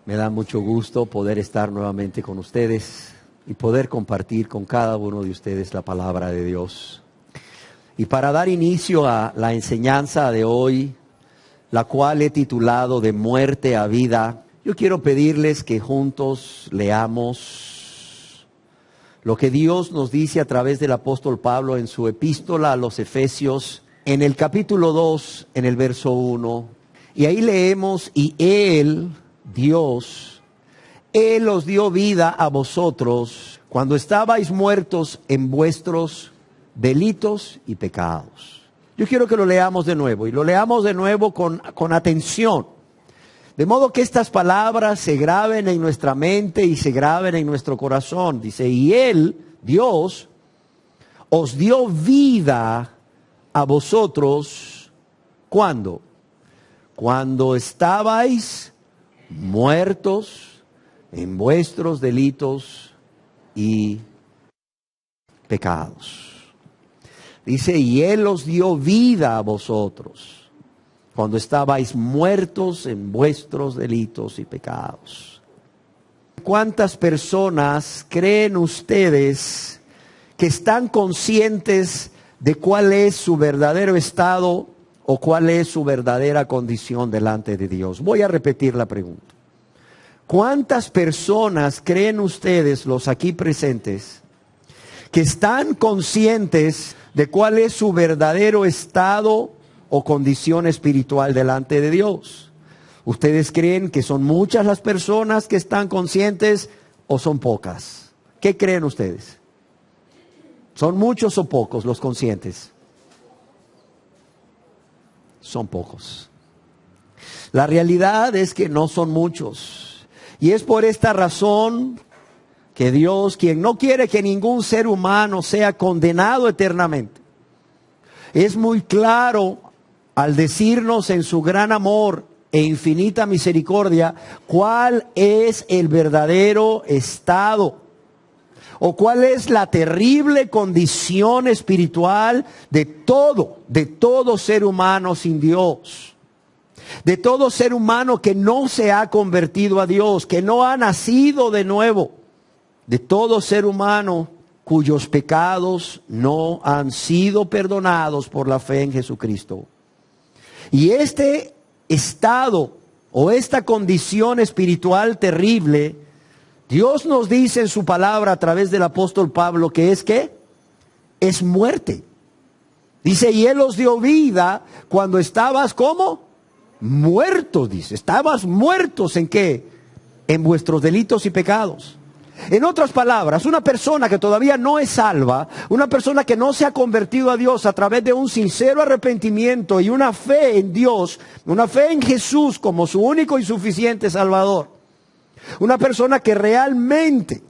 Me da mucho gusto poder estar nuevamente con ustedes y poder compartir con cada uno de ustedes la palabra de Dios. Y para dar inicio a la enseñanza de hoy, la cual he titulado De muerte a vida, yo quiero pedirles que juntos leamos lo que Dios nos dice a través del apóstol Pablo en su epístola a los Efesios, en el capítulo 2, en el verso 1. Y ahí leemos: y Él, Dios, Él os dio vida a vosotros cuando estabais muertos en vuestros delitos y pecados. Yo quiero que lo leamos de nuevo, y lo leamos de nuevo con atención, de modo que estas palabras se graben en nuestra mente y se graben en nuestro corazón. Dice: y Él, Dios, os dio vida a vosotros, ¿cuándo? Cuando estabais muertos en vuestros delitos y pecados. Dice: y Él os dio vida a vosotros cuando estabais muertos en vuestros delitos y pecados. ¿Cuántas personas creen ustedes que están conscientes de cuál es su verdadero estado o cuál es su verdadera condición delante de Dios? Voy a repetir la pregunta. ¿Cuántas personas creen ustedes, los aquí presentes, que están conscientes de cuál es su verdadero estado o condición espiritual delante de Dios? ¿Ustedes creen que son muchas las personas que están conscientes o son pocas? ¿Qué creen ustedes? ¿Son muchos o pocos los conscientes? Son pocos. La realidad es que no son muchos. Y es por esta razón que Dios, quien no quiere que ningún ser humano sea condenado eternamente, es muy claro al decirnos en su gran amor e infinita misericordia cuál es el verdadero estado o cuál es la terrible condición espiritual de todo ser humano sin Dios. De todo ser humano que no se ha convertido a Dios, que no ha nacido de nuevo. De todo ser humano cuyos pecados no han sido perdonados por la fe en Jesucristo. Y este estado o esta condición espiritual terrible, Dios nos dice en su palabra a través del apóstol Pablo que es ¿qué? Es muerte. Dice: y Él os dio vida cuando estabas ¿cómo? Muertos, dice. Estabas muertos ¿en qué? En vuestros delitos y pecados. En otras palabras, una persona que todavía no es salva, una persona que no se ha convertido a Dios a través de un sincero arrepentimiento y una fe en Dios, una fe en Jesús como su único y suficiente Salvador, una persona que realmente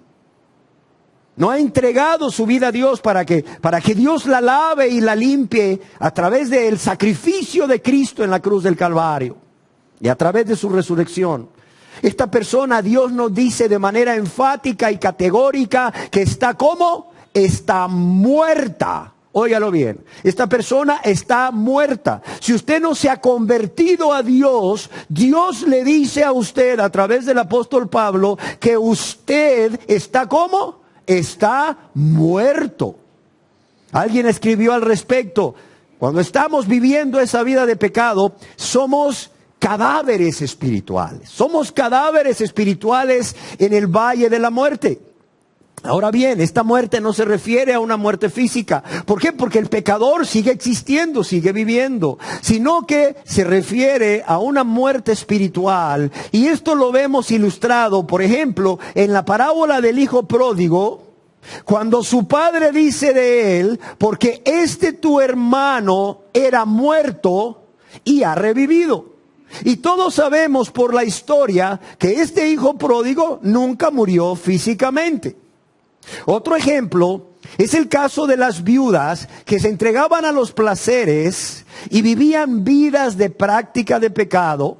no ha entregado su vida a Dios para que Dios la lave y la limpie a través del sacrificio de Cristo en la cruz del Calvario y a través de su resurrección. Esta persona, Dios nos dice de manera enfática y categórica que está ¿cómo? Está muerta. Óigalo bien, esta persona está muerta. Si usted no se ha convertido a Dios, Dios le dice a usted a través del apóstol Pablo que usted está ¿cómo? Está muerto. Alguien escribió al respecto: cuando estamos viviendo esa vida de pecado, somos cadáveres espirituales. Somos cadáveres espirituales en el valle de la muerte. Ahora bien, esta muerte no se refiere a una muerte física. ¿Por qué? Porque el pecador sigue existiendo, sigue viviendo, sino que se refiere a una muerte espiritual. Y esto lo vemos ilustrado, por ejemplo, en la parábola del hijo pródigo, cuando su padre dice de él: porque tu hermano era muerto y ha revivido. Y todos sabemos por la historia que este hijo pródigo nunca murió físicamente. Otro ejemplo es el caso de las viudas que se entregaban a los placeres y vivían vidas de práctica de pecado,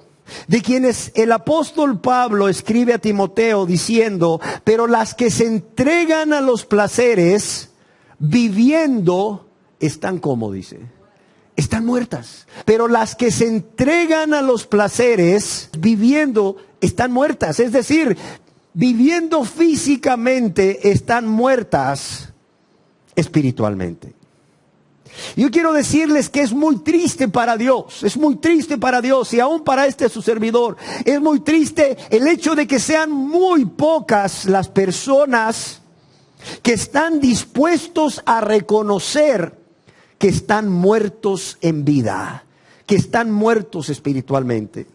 de quienes el apóstol Pablo escribe a Timoteo diciendo: pero las que se entregan a los placeres viviendo están, como dice, están muertas. Pero las que se entregan a los placeres viviendo están muertas. Es decir, viviendo físicamente, están muertas espiritualmente. Yo quiero decirles que es muy triste para Dios, es muy triste para Dios y aún para su servidor. Es muy triste el hecho de que sean muy pocas las personas que están dispuestos a reconocer que están muertos en vida, que están muertos espiritualmente.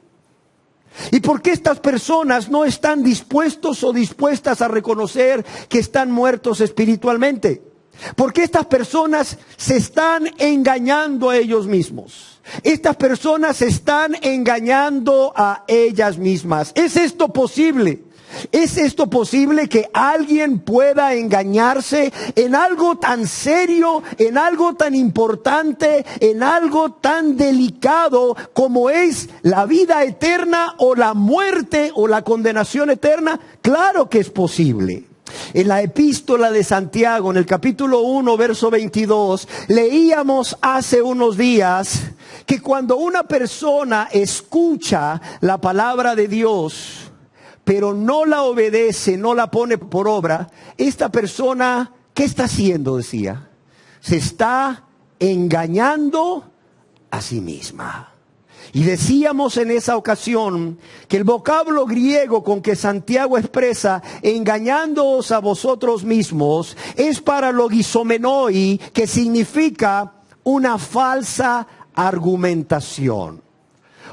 ¿Y por qué estas personas no están dispuestos o dispuestas a reconocer que están muertos espiritualmente? Porque estas personas se están engañando a ellos mismos. Estas personas se están engañando a ellas mismas. ¿Es esto posible? ¿Es esto posible que alguien pueda engañarse en algo tan serio, en algo tan importante, en algo tan delicado como es la vida eterna o la muerte o la condenación eterna? Claro que es posible. En la epístola de Santiago, en el capítulo 1, verso 22, leíamos hace unos días que cuando una persona escucha la palabra de Dios, pero no la obedece, no la pone por obra, esta persona, ¿qué está haciendo? Decía, se está engañando a sí misma. Y decíamos en esa ocasión que el vocablo griego con que Santiago expresa engañándoos a vosotros mismos es paralogizomenoi, que significa una falsa argumentación.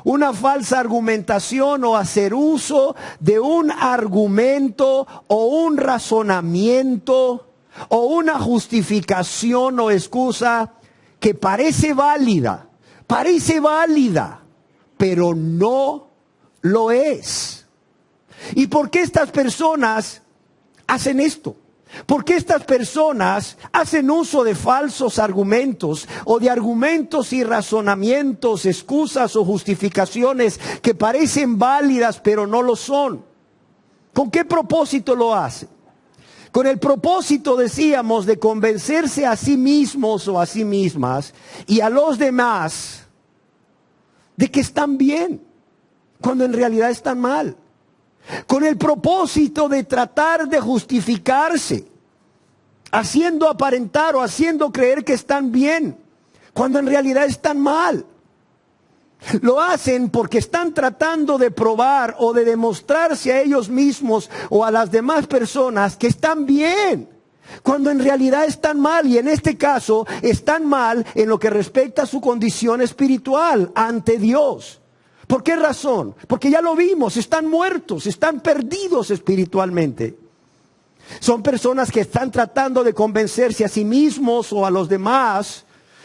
Una falsa argumentación o hacer uso de un argumento o un razonamiento o una justificación o excusa que parece válida, pero no lo es. ¿Y por qué estas personas hacen esto? ¿Por qué estas personas hacen uso de falsos argumentos o de argumentos y razonamientos, excusas o justificaciones que parecen válidas pero no lo son? ¿Con qué propósito lo hacen? Con el propósito, decíamos, de convencerse a sí mismos o a sí mismas y a los demás de que están bien, cuando en realidad están mal. Con el propósito de tratar de justificarse, haciendo aparentar o haciendo creer que están bien, cuando en realidad están mal. Lo hacen porque están tratando de probar o de demostrarse a ellos mismos o a las demás personas que están bien, cuando en realidad están mal. Y en este caso están mal en lo que respecta a su condición espiritual ante Dios. ¿Por qué razón? Porque ya lo vimos, están muertos, están perdidos espiritualmente. Son personas que están tratando de convencerse a sí mismos o a los demás,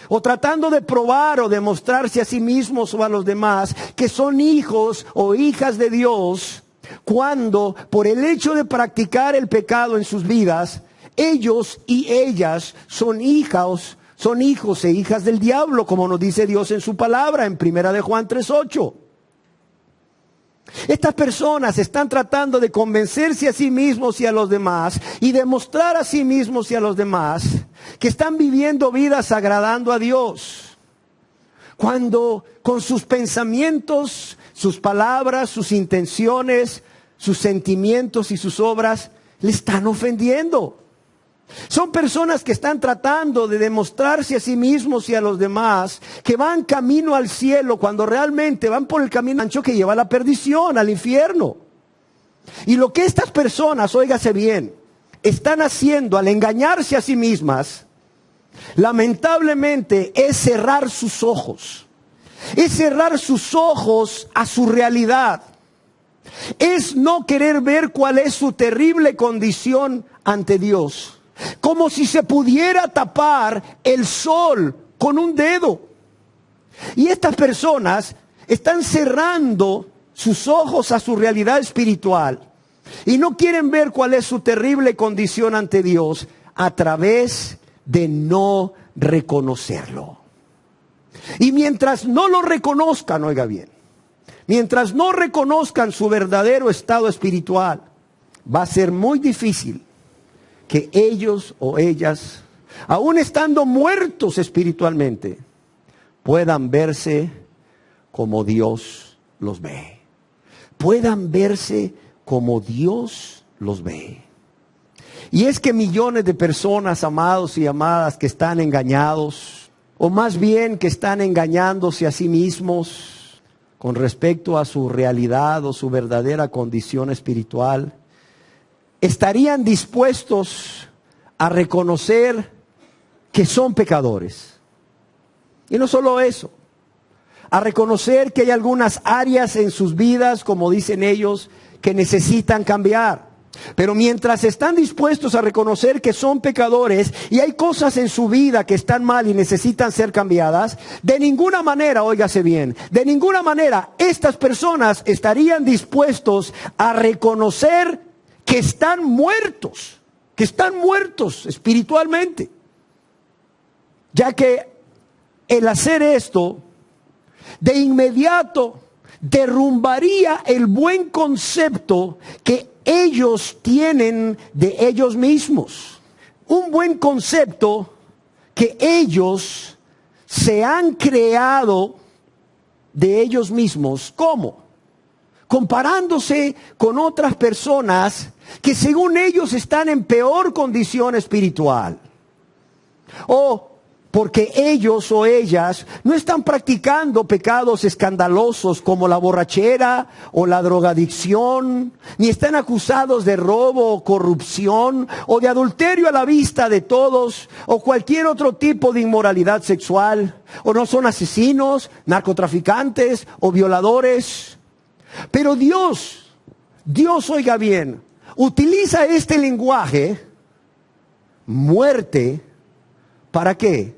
o tratando de probar o demostrarse a sí mismos o a los demás que son hijos o hijas de Dios, cuando por el hecho de practicar el pecado en sus vidas, ellos y ellas son hijos e hijas del diablo, como nos dice Dios en su palabra en 1 de Juan 3:8. Estas personas están tratando de convencerse a sí mismos y a los demás y demostrar a sí mismos y a los demás que están viviendo vidas agradando a Dios, cuando con sus pensamientos, sus palabras, sus intenciones, sus sentimientos y sus obras le están ofendiendo. Son personas que están tratando de demostrarse a sí mismos y a los demás que van camino al cielo, cuando realmente van por el camino ancho que lleva a la perdición, al infierno. Y lo que estas personas, óigase bien, están haciendo al engañarse a sí mismas, lamentablemente es cerrar sus ojos. Es cerrar sus ojos a su realidad. Es no querer ver cuál es su terrible condición ante Dios. Como si se pudiera tapar el sol con un dedo. Y estas personas están cerrando sus ojos a su realidad espiritual y no quieren ver cuál es su terrible condición ante Dios a través de no reconocerlo. Y mientras no lo reconozcan, oiga bien, mientras no reconozcan su verdadero estado espiritual, va a ser muy difícil que ellos o ellas, aún estando muertos espiritualmente, puedan verse como Dios los ve. puedan verse como Dios los ve. Y es que millones de personas, amados y amadas, que están engañados, o más bien que están engañándose a sí mismos con respecto a su realidad o su verdadera condición espiritual, estarían dispuestos a reconocer que son pecadores. Y no solo eso, a reconocer que hay algunas áreas en sus vidas, como dicen ellos, que necesitan cambiar. Pero mientras están dispuestos a reconocer que son pecadores y hay cosas en su vida que están mal y necesitan ser cambiadas, de ninguna manera, óigase bien, de ninguna manera estas personas estarían dispuestos a reconocer que están muertos espiritualmente. Ya que el hacer esto de inmediato derrumbaría el buen concepto que ellos tienen de ellos mismos. Un buen concepto que ellos se han creado de ellos mismos. ¿Cómo? Comparándose con otras personas que según ellos están en peor condición espiritual. O porque ellos o ellas no están practicando pecados escandalosos como la borrachera o la drogadicción, ni están acusados de robo o corrupción o de adulterio a la vista de todos o cualquier otro tipo de inmoralidad sexual, o no son asesinos, narcotraficantes o violadores. Pero Dios, oiga bien, utiliza este lenguaje, muerte, ¿para qué?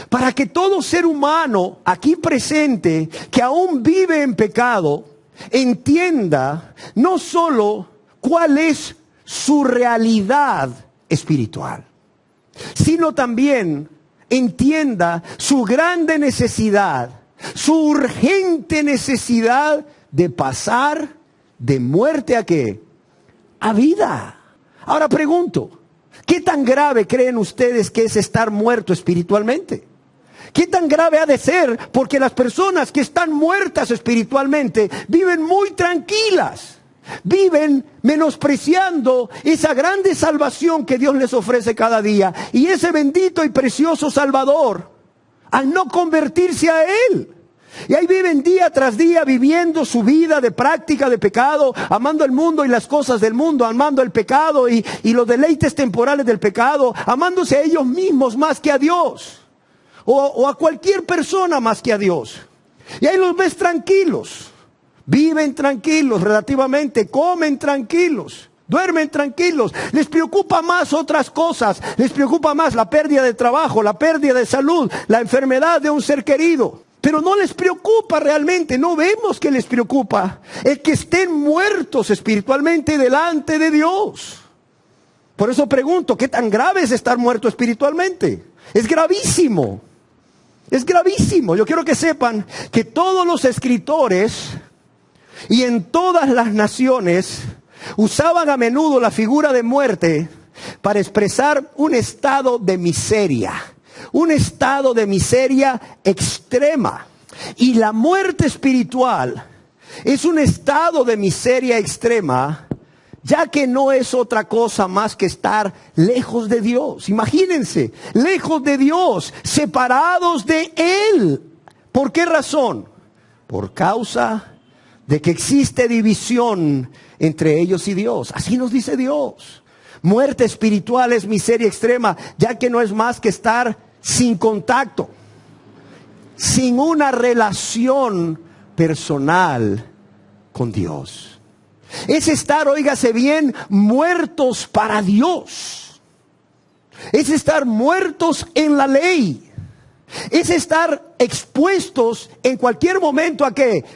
Para que todo ser humano aquí presente que aún vive en pecado entienda no solo cuál es su realidad espiritual, sino también entienda su grande necesidad, su urgente necesidad de pasar de muerte ¿a qué? A vida. Ahora pregunto, ¿qué tan grave creen ustedes que es estar muerto espiritualmente? ¿Qué tan grave ha de ser? Porque las personas que están muertas espiritualmente viven muy tranquilas. Viven menospreciando esa grande salvación que Dios les ofrece cada día. Y ese bendito y precioso Salvador, al no convertirse a Él. Y ahí viven día tras día viviendo su vida de práctica de pecado, amando el mundo y las cosas del mundo, amando el pecado y los deleites temporales del pecado, amándose a ellos mismos más que a Dios, o a cualquier persona más que a Dios. Y ahí los ves tranquilos, viven tranquilos relativamente, comen tranquilos, duermen tranquilos. Les preocupa más otras cosas, les preocupa más la pérdida de trabajo, la pérdida de salud, la enfermedad de un ser querido. Pero no les preocupa realmente, no vemos que les preocupa el que estén muertos espiritualmente delante de Dios. Por eso pregunto, ¿qué tan grave es estar muerto espiritualmente? Es gravísimo, es gravísimo. Yo quiero que sepan que todos los escritores y en todas las naciones usaban a menudo la figura de muerte para expresar un estado de miseria. Un estado de miseria extrema. Y la muerte espiritual es un estado de miseria extrema, ya que no es otra cosa más que estar lejos de Dios. Imagínense, lejos de Dios, separados de Él. ¿Por qué razón? Por causa de que existe división entre ellos y Dios. Así nos dice Dios. Muerte espiritual es miseria extrema, ya que no es más que estar sin contacto, sin una relación personal con Dios. Es estar, óigase bien, muertos para Dios. Es estar muertos en la ley. Es estar expuestos en cualquier momento ¿a qué?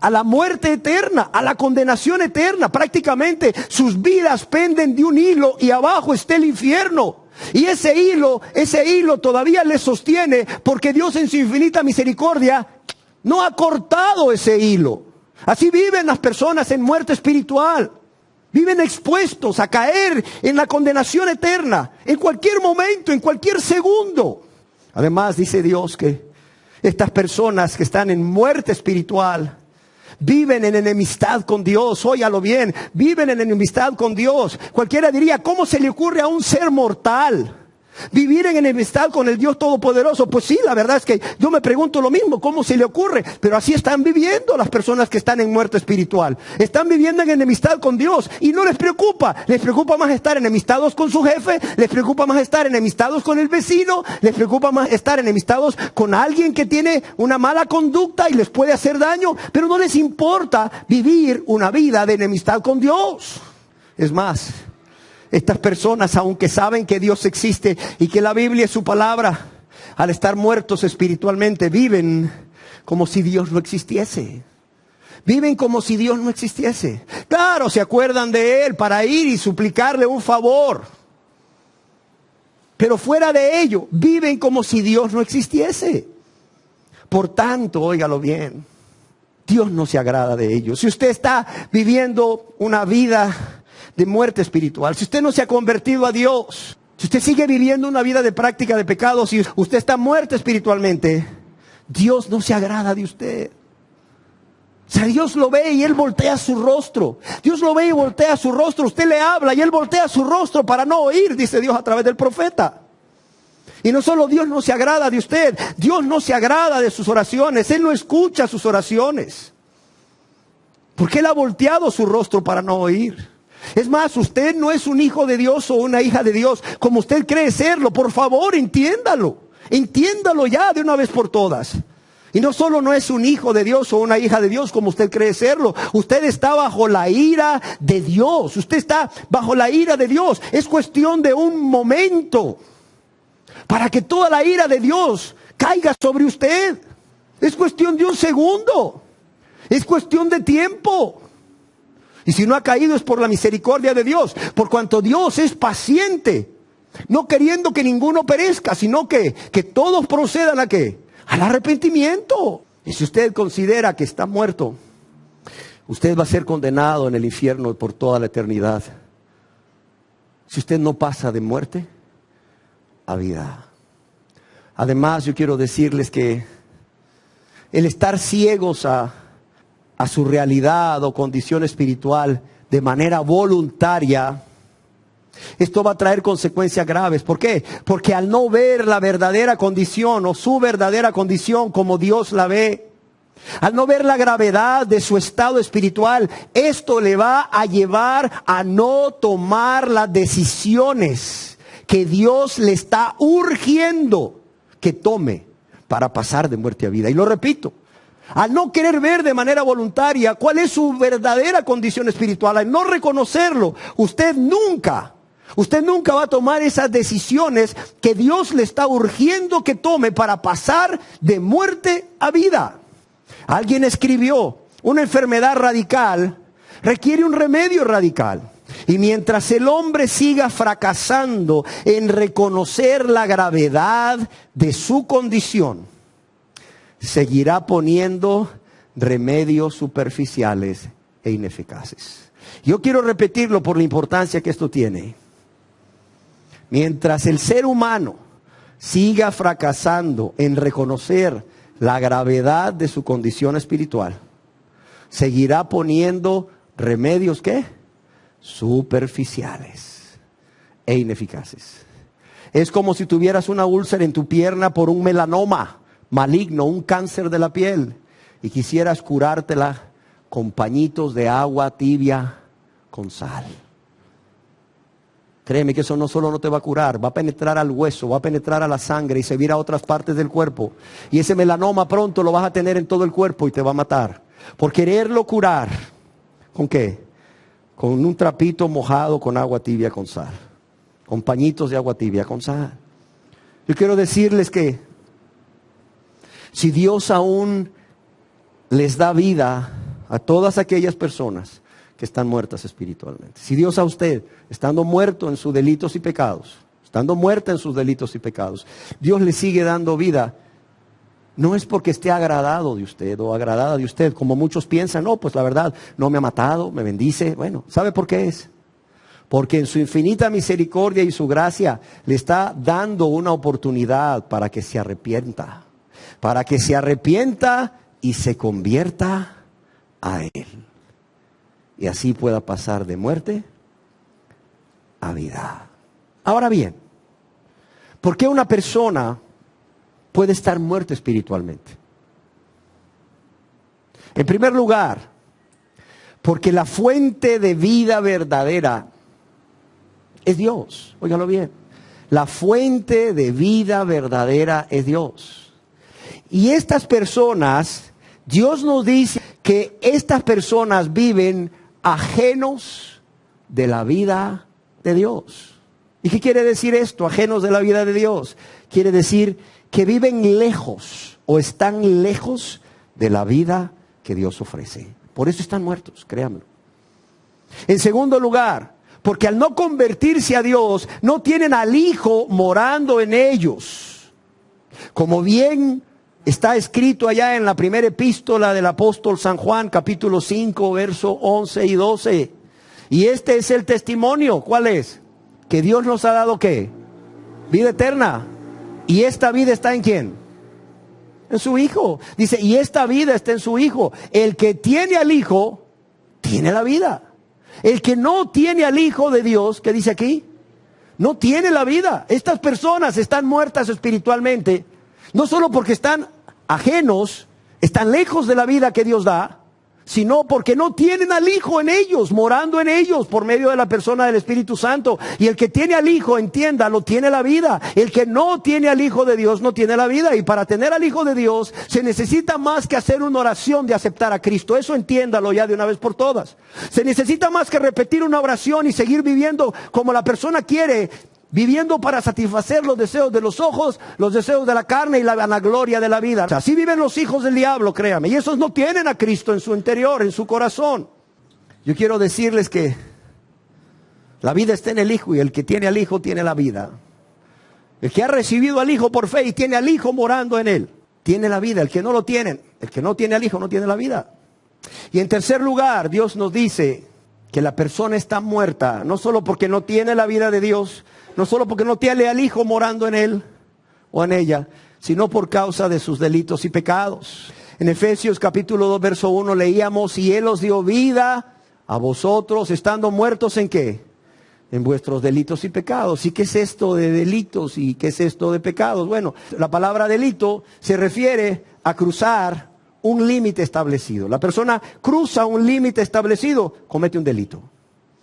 A la muerte eterna, a la condenación eterna. Prácticamente sus vidas penden de un hilo y abajo está el infierno. Y ese hilo todavía les sostiene porque Dios en su infinita misericordia no ha cortado ese hilo. Así viven las personas en muerte espiritual. Viven expuestos a caer en la condenación eterna en cualquier momento, en cualquier segundo. Además dice Dios que estas personas que están en muerte espiritual viven en enemistad con Dios. Óyalo bien, viven en enemistad con Dios. Cualquiera diría, ¿cómo se le ocurre a un ser mortal vivir en enemistad con el Dios Todopoderoso? Pues sí, la verdad es que yo me pregunto lo mismo, ¿cómo se le ocurre? Pero así están viviendo las personas que están en muerte espiritual. Están viviendo en enemistad con Dios y no les preocupa. Les preocupa más estar enemistados con su jefe, les preocupa más estar enemistados con el vecino, les preocupa más estar enemistados con alguien que tiene una mala conducta y les puede hacer daño, pero no les importa vivir una vida de enemistad con Dios. Es más, estas personas, aunque saben que Dios existe y que la Biblia es su palabra, al estar muertos espiritualmente, viven como si Dios no existiese. Viven como si Dios no existiese. Claro, se acuerdan de Él para ir y suplicarle un favor. Pero fuera de ello, viven como si Dios no existiese. Por tanto, óigalo bien, Dios no se agrada de ellos. Si usted está viviendo una vida de muerte espiritual, si usted no se ha convertido a Dios, si usted sigue viviendo una vida de práctica de pecados, si usted está muerto espiritualmente, Dios no se agrada de usted. O sea, Dios lo ve y Él voltea su rostro. Dios lo ve y voltea su rostro. Usted le habla y Él voltea su rostro para no oír, dice Dios a través del profeta. Y no solo Dios no se agrada de usted, Dios no se agrada de sus oraciones. Él no escucha sus oraciones, porque Él ha volteado su rostro para no oír. Es más, usted no es un hijo de Dios o una hija de Dios como usted cree serlo. Por favor, entiéndalo. Entiéndalo ya de una vez por todas. Y no solo no es un hijo de Dios o una hija de Dios como usted cree serlo. Usted está bajo la ira de Dios. Usted está bajo la ira de Dios. Es cuestión de un momento para que toda la ira de Dios caiga sobre usted. Es cuestión de un segundo. Es cuestión de tiempo. Y si no ha caído es por la misericordia de Dios, por cuanto Dios es paciente, no queriendo que ninguno perezca, sino que todos procedan ¿a qué? Al arrepentimiento. Y si usted considera que está muerto, usted va a ser condenado en el infierno por toda la eternidad. Si usted no pasa de muerte a vida. Además, yo quiero decirles que el estar ciegos a su realidad o condición espiritual de manera voluntaria, esto va a traer consecuencias graves. ¿Por qué? Porque al no ver la verdadera condición o su verdadera condición como Dios la ve, al no ver la gravedad de su estado espiritual, esto le va a llevar a no tomar las decisiones que Dios le está urgiendo que tome para pasar de muerte a vida. Y lo repito, al no querer ver de manera voluntaria cuál es su verdadera condición espiritual, al no reconocerlo, usted nunca va a tomar esas decisiones que Dios le está urgiendo que tome para pasar de muerte a vida. Alguien escribió, una enfermedad radical requiere un remedio radical. Y mientras el hombre siga fracasando en reconocer la gravedad de su condición, seguirá poniendo remedios superficiales e ineficaces. Yo quiero repetirlo por la importancia que esto tiene. Mientras el ser humano siga fracasando en reconocer la gravedad de su condición espiritual, seguirá poniendo remedios ¿qué? Superficiales e ineficaces. Es como si tuvieras una úlcera en tu pierna por un melanoma maligno, un cáncer de la piel, y quisieras curártela con pañitos de agua tibia con sal. Créeme que eso no solo no te va a curar, va a penetrar al hueso, va a penetrar a la sangre y seguir a otras partes del cuerpo. Y ese melanoma pronto lo vas a tener en todo el cuerpo y te va a matar. Por quererlo curar, ¿con qué? Con un trapito mojado con agua tibia con sal. Con pañitos de agua tibia con sal. Yo quiero decirles que si Dios aún les da vida a todas aquellas personas que están muertas espiritualmente, si Dios a usted, estando muerto en sus delitos y pecados, estando muerta en sus delitos y pecados, Dios le sigue dando vida, no es porque esté agradado de usted o agradada de usted, como muchos piensan, no, pues la verdad, no me ha matado, me bendice. Bueno, ¿sabe por qué es? Porque en su infinita misericordia y su gracia le está dando una oportunidad para que se arrepienta. Para que se arrepienta y se convierta a Él. Y así pueda pasar de muerte a vida. Ahora bien, ¿por qué una persona puede estar muerta espiritualmente? En primer lugar, porque la fuente de vida verdadera es Dios. Óigalo bien. La fuente de vida verdadera es Dios. Y estas personas, Dios nos dice que estas personas viven ajenos de la vida de Dios. ¿Y qué quiere decir esto? Ajenos de la vida de Dios. Quiere decir que viven lejos o están lejos de la vida que Dios ofrece. Por eso están muertos, créanmelo. En segundo lugar, porque al no convertirse a Dios, no tienen al Hijo morando en ellos. Como bien está escrito allá en la primera epístola del apóstol San Juan, capítulo 5, verso 11 y 12. Y este es el testimonio. ¿Cuál es? Que Dios nos ha dado ¿qué? Vida eterna. ¿Y esta vida está en quién? En su Hijo. Dice, y esta vida está en su Hijo. El que tiene al Hijo, tiene la vida. El que no tiene al Hijo de Dios, ¿qué dice aquí? No tiene la vida. Estas personas están muertas espiritualmente, no solo porque están ajenos, están lejos de la vida que Dios da, sino porque no tienen al Hijo en ellos, morando en ellos por medio de la persona del Espíritu Santo. Y el que tiene al Hijo, entiéndalo, tiene la vida. El que no tiene al Hijo de Dios no tiene la vida. Y para tener al Hijo de Dios se necesita más que hacer una oración de aceptar a Cristo. Eso entiéndalo ya de una vez por todas. Se necesita más que repetir una oración y seguir viviendo como la persona quiere, viviendo para satisfacer los deseos de los ojos, los deseos de la carne y la vanagloria de la vida. Así viven los hijos del diablo, créame. Y esos no tienen a Cristo en su interior, en su corazón. Yo quiero decirles que la vida está en el Hijo y el que tiene al Hijo tiene la vida. El que ha recibido al Hijo por fe y tiene al Hijo morando en él, tiene la vida. El que no lo tiene, el que no tiene al Hijo no tiene la vida. Y en tercer lugar, Dios nos dice que la persona está muerta, no solo porque no tiene la vida de Dios, no solo porque no tiene al Hijo morando en él o en ella, sino por causa de sus delitos y pecados. En Efesios capítulo 2, verso 1 leíamos, y Él os dio vida a vosotros, estando muertos ¿en qué? En vuestros delitos y pecados. ¿Y qué es esto de delitos y qué es esto de pecados? Bueno, la palabra delito se refiere a cruzar un límite establecido. La persona cruza un límite establecido, comete un delito.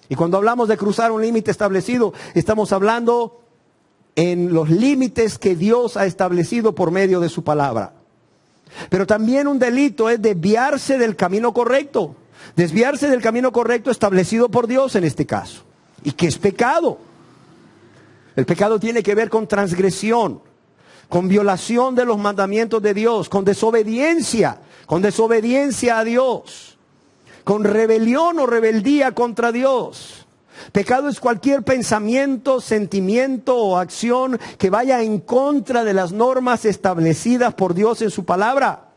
Y cuando hablamos de cruzar un límite establecido, estamos hablando en los límites que Dios ha establecido por medio de su palabra. Pero también un delito es desviarse del camino correcto. Desviarse del camino correcto establecido por Dios en este caso. ¿Y qué es pecado? El pecado tiene que ver con transgresión, con violación de los mandamientos de Dios, con desobediencia a Dios, con rebelión o rebeldía contra Dios. Pecado es cualquier pensamiento, sentimiento o acción que vaya en contra de las normas establecidas por Dios en su palabra.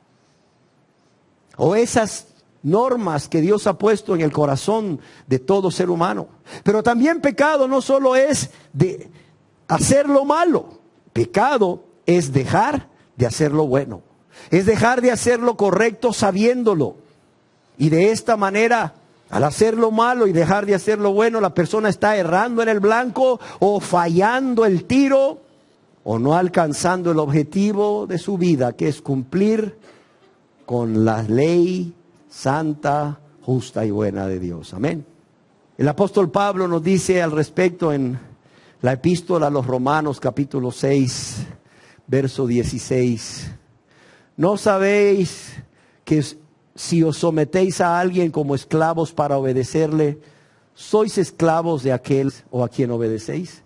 O esas normas que Dios ha puesto en el corazón de todo ser humano. Pero también pecado no solo es de hacer lo malo. Pecado es dejar de hacer lo bueno. Es dejar de hacer lo correcto sabiéndolo. Y de esta manera, al hacer lo malo y dejar de hacer lo bueno, la persona está errando en el blanco o fallando el tiro o no alcanzando el objetivo de su vida, que es cumplir con la ley santa, justa y buena de Dios. Amén. El apóstol Pablo nos dice al respecto en la epístola a los Romanos capítulo 6, verso 16. ¿No sabéis que si os sometéis a alguien como esclavos para obedecerle, sois esclavos de aquel o a quien obedecéis?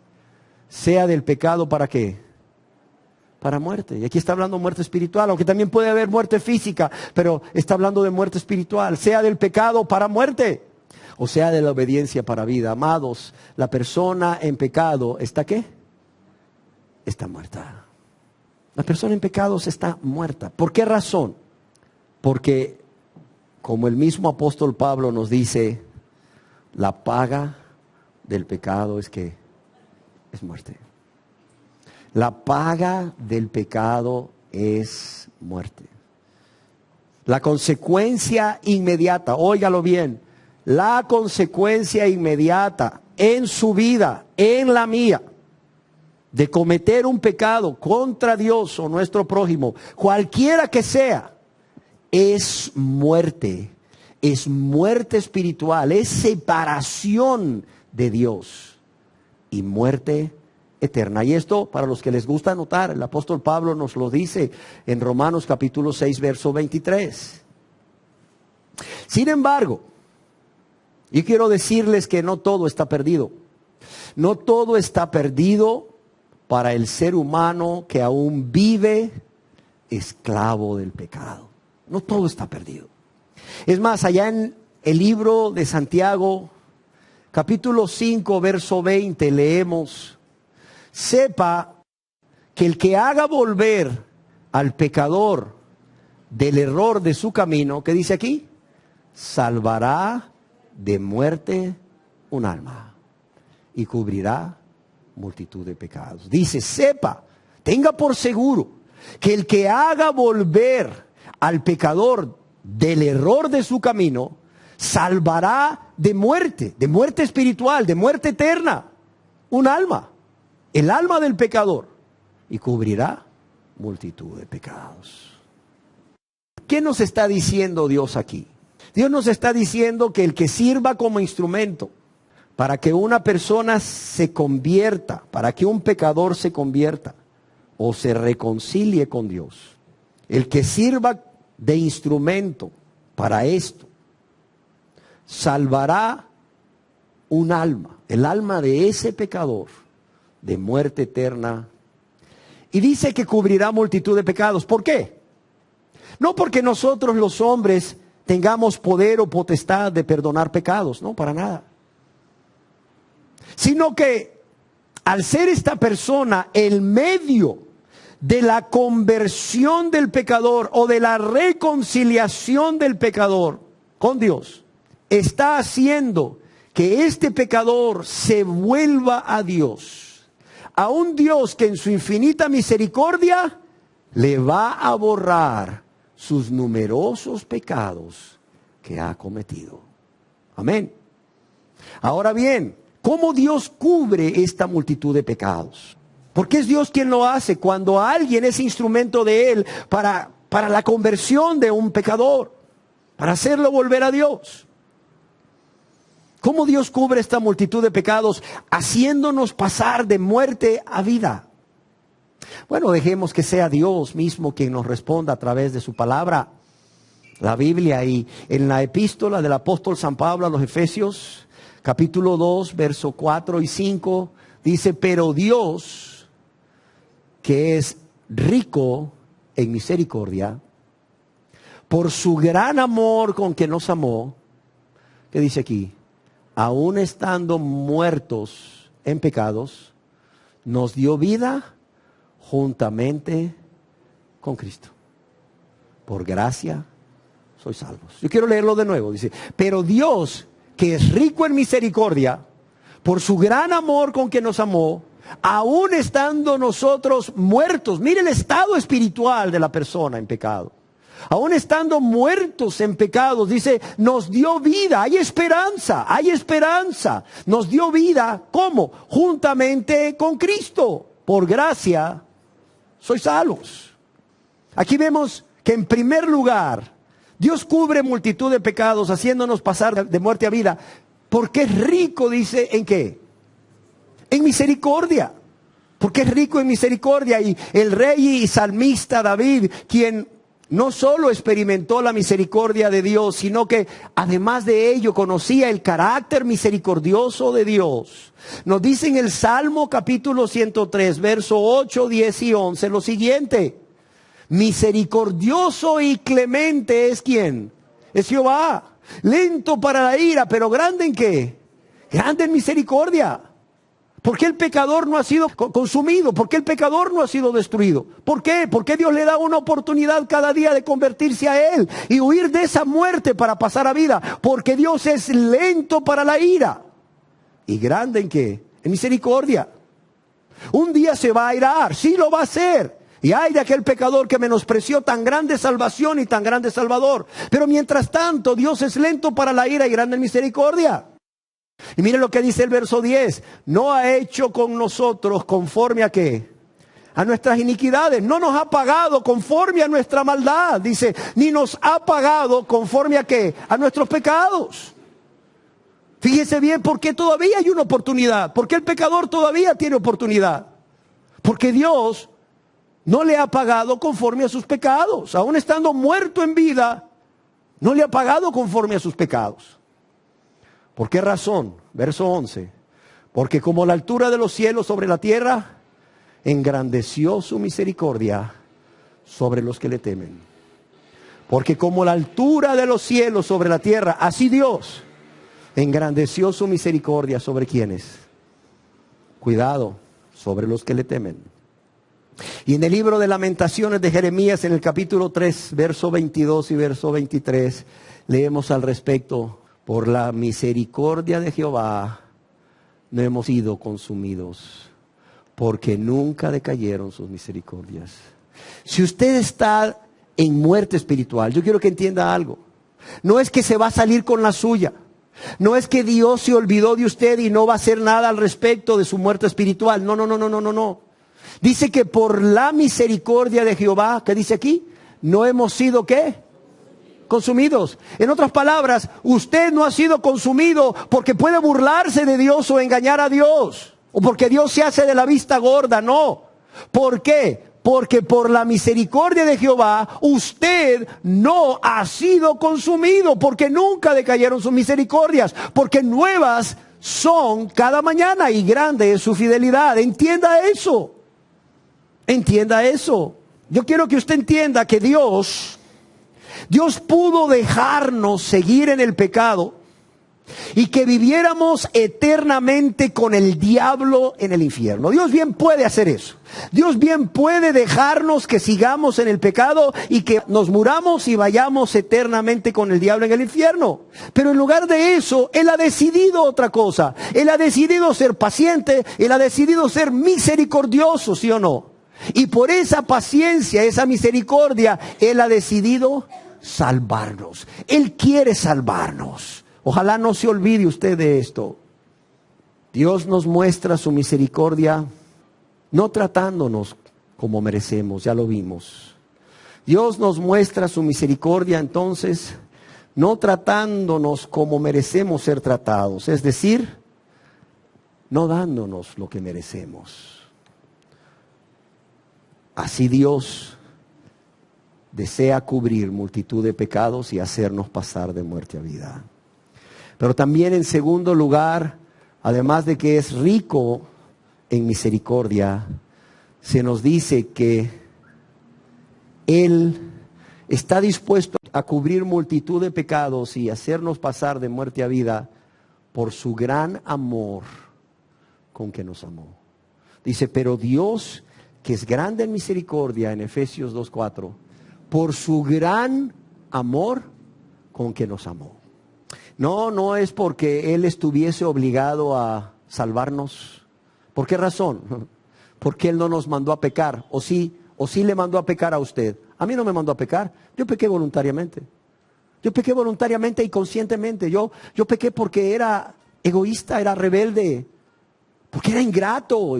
Sea del pecado, ¿para qué? Para muerte. Y aquí está hablando de muerte espiritual, aunque también puede haber muerte física, pero está hablando de muerte espiritual. Sea del pecado para muerte, o sea de la obediencia para vida. Amados, la persona en pecado, ¿está qué? Está muerta. La persona en pecados está muerta. ¿Por qué razón? Porque, como el mismo apóstol Pablo nos dice, la paga del pecado es que es muerte. La paga del pecado es muerte. La consecuencia inmediata, óigalo bien, la consecuencia inmediata en su vida, en la mía, de cometer un pecado contra Dios o nuestro prójimo, cualquiera que sea, es muerte espiritual, es separación de Dios y muerte eterna. Y esto, para los que les gusta anotar, el apóstol Pablo nos lo dice en Romanos capítulo 6, verso 23. Sin embargo, yo quiero decirles que no todo está perdido. No todo está perdido para el ser humano que aún vive esclavo del pecado. No todo está perdido. Es más, allá en el libro de Santiago, capítulo 5, verso 20, leemos: sepa que el que haga volver al pecador del error de su camino, ¿qué dice aquí? Salvará de muerte un alma y cubrirá multitud de pecados. Dice, sepa, tenga por seguro que el que haga volver al pecador del error de su camino, salvará de muerte espiritual, de muerte eterna, un alma, el alma del pecador, y cubrirá multitud de pecados. ¿Qué nos está diciendo Dios aquí? Dios nos está diciendo que el que sirva como instrumento para que una persona se convierta, para que un pecador se convierta o se reconcilie con Dios, el que sirva de instrumento para esto, salvará un alma, el alma de ese pecador, de muerte eterna. Y dice que cubrirá multitud de pecados. ¿Por qué? No porque nosotros los hombres tengamos poder o potestad de perdonar pecados, no, para nada. Sino que al ser esta persona el medio de la conversión del pecador o de la reconciliación del pecador con Dios, está haciendo que este pecador se vuelva a Dios, a un Dios que en su infinita misericordia le va a borrar sus numerosos pecados que ha cometido. Amén. Ahora bien, ¿cómo Dios cubre esta multitud de pecados? Porque es Dios quien lo hace cuando alguien es instrumento de Él para la conversión de un pecador, para hacerlo volver a Dios. ¿Cómo Dios cubre esta multitud de pecados haciéndonos pasar de muerte a vida? Bueno, dejemos que sea Dios mismo quien nos responda a través de su palabra, la Biblia. Y en la epístola del apóstol San Pablo a los Efesios, capítulo 2, verso 4 y 5, dice: pero Dios, que es rico en misericordia, por su gran amor con que nos amó, ¿qué dice aquí? Aún estando muertos en pecados, nos dio vida juntamente con Cristo. Por gracia sois salvos. Yo quiero leerlo de nuevo. Dice, pero Dios, que es rico en misericordia, por su gran amor con que nos amó, aún estando nosotros muertos, mire el estado espiritual de la persona en pecado, aún estando muertos en pecados, dice, nos dio vida. Hay esperanza, nos dio vida. ¿Cómo? Juntamente con Cristo. Por gracia sois salvos. Aquí vemos que en primer lugar Dios cubre multitud de pecados haciéndonos pasar de muerte a vida, porque es rico, dice, ¿en qué? En misericordia. Porque es rico en misericordia. Y el rey y salmista David, quien no solo experimentó la misericordia de Dios, sino que además de ello conocía el carácter misericordioso de Dios, nos dice en el Salmo capítulo 103, verso 8, 10 y 11 lo siguiente: misericordioso y clemente es ¿quién? Es Jehová, lento para la ira, pero grande ¿en qué? Grande en misericordia. ¿Por qué el pecador no ha sido consumido? ¿Por qué el pecador no ha sido destruido? ¿Por qué? Porque Dios le da una oportunidad cada día de convertirse a Él y huir de esa muerte para pasar a vida. Porque Dios es lento para la ira y grande ¿en qué? En misericordia. Un día se va a irar, sí lo va a hacer, Y ay de aquel pecador que menospreció tan grande salvación y tan grande Salvador. Pero mientras tanto, Dios es lento para la ira y grande en misericordia. Y mire lo que dice el verso 10. No ha hecho con nosotros conforme a ¿qué? A nuestras iniquidades. No nos ha pagado conforme a nuestra maldad. Dice, ni nos ha pagado conforme a ¿qué? A nuestros pecados. Fíjese bien, porque todavía hay una oportunidad. Porque el pecador todavía tiene oportunidad. Porque Dios no le ha pagado conforme a sus pecados. Aún estando muerto en vida, no le ha pagado conforme a sus pecados. ¿Por qué razón? Verso 11. Porque como la altura de los cielos sobre la tierra, engrandeció su misericordia sobre los que le temen. Porque como la altura de los cielos sobre la tierra, así Dios engrandeció su misericordia sobre quienes. Cuidado, sobre los que le temen. Y en el libro de Lamentaciones de Jeremías, en el capítulo 3, verso 22 y verso 23, leemos al respecto. Por la misericordia de Jehová no hemos sido consumidos, porque nunca decayeron sus misericordias. Si usted está en muerte espiritual, yo quiero que entienda algo. No es que se va a salir con la suya. No es que Dios se olvidó de usted y no va a hacer nada al respecto de su muerte espiritual. No. Dice que por la misericordia de Jehová, ¿qué dice aquí? No hemos sido ¿qué? Consumidos. En otras palabras, usted no ha sido consumido porque puede burlarse de Dios o engañar a Dios. O porque Dios se hace de la vista gorda, no. ¿Por qué? Porque por la misericordia de Jehová, usted no ha sido consumido. Porque nunca decayeron sus misericordias. Porque nuevas son cada mañana y grande es su fidelidad. Entienda eso. Entienda eso. Yo quiero que usted entienda que Dios pudo dejarnos seguir en el pecado y que viviéramos eternamente con el diablo en el infierno. Dios bien puede hacer eso. Dios bien puede dejarnos que sigamos en el pecado y que nos muramos y vayamos eternamente con el diablo en el infierno. Pero en lugar de eso, Él ha decidido otra cosa. Él ha decidido ser paciente, Él ha decidido ser misericordioso, ¿sí o no? Y por esa paciencia, esa misericordia, Él ha decidido salvarnos. Él quiere salvarnos. Ojalá no se olvide usted de esto. Dios nos muestra su misericordia no tratándonos como merecemos, ya lo vimos. Dios nos muestra su misericordia entonces no tratándonos como merecemos ser tratados, es decir, no dándonos lo que merecemos. Así Dios desea cubrir multitud de pecados y hacernos pasar de muerte a vida. Pero también en segundo lugar, además de que es rico en misericordia, se nos dice que Él está dispuesto a cubrir multitud de pecados y hacernos pasar de muerte a vida por su gran amor con que nos amó. Dice, pero Dios, que es grande en misericordia, en Efesios 2:4, por su gran amor con que nos amó. No es porque Él estuviese obligado a salvarnos. ¿Por qué razón? Porque Él no nos mandó a pecar. O sí le mandó a pecar a usted. A mí no me mandó a pecar. Yo pequé voluntariamente. Yo pequé voluntariamente y conscientemente. Yo pequé porque era egoísta, era rebelde. Porque era ingrato.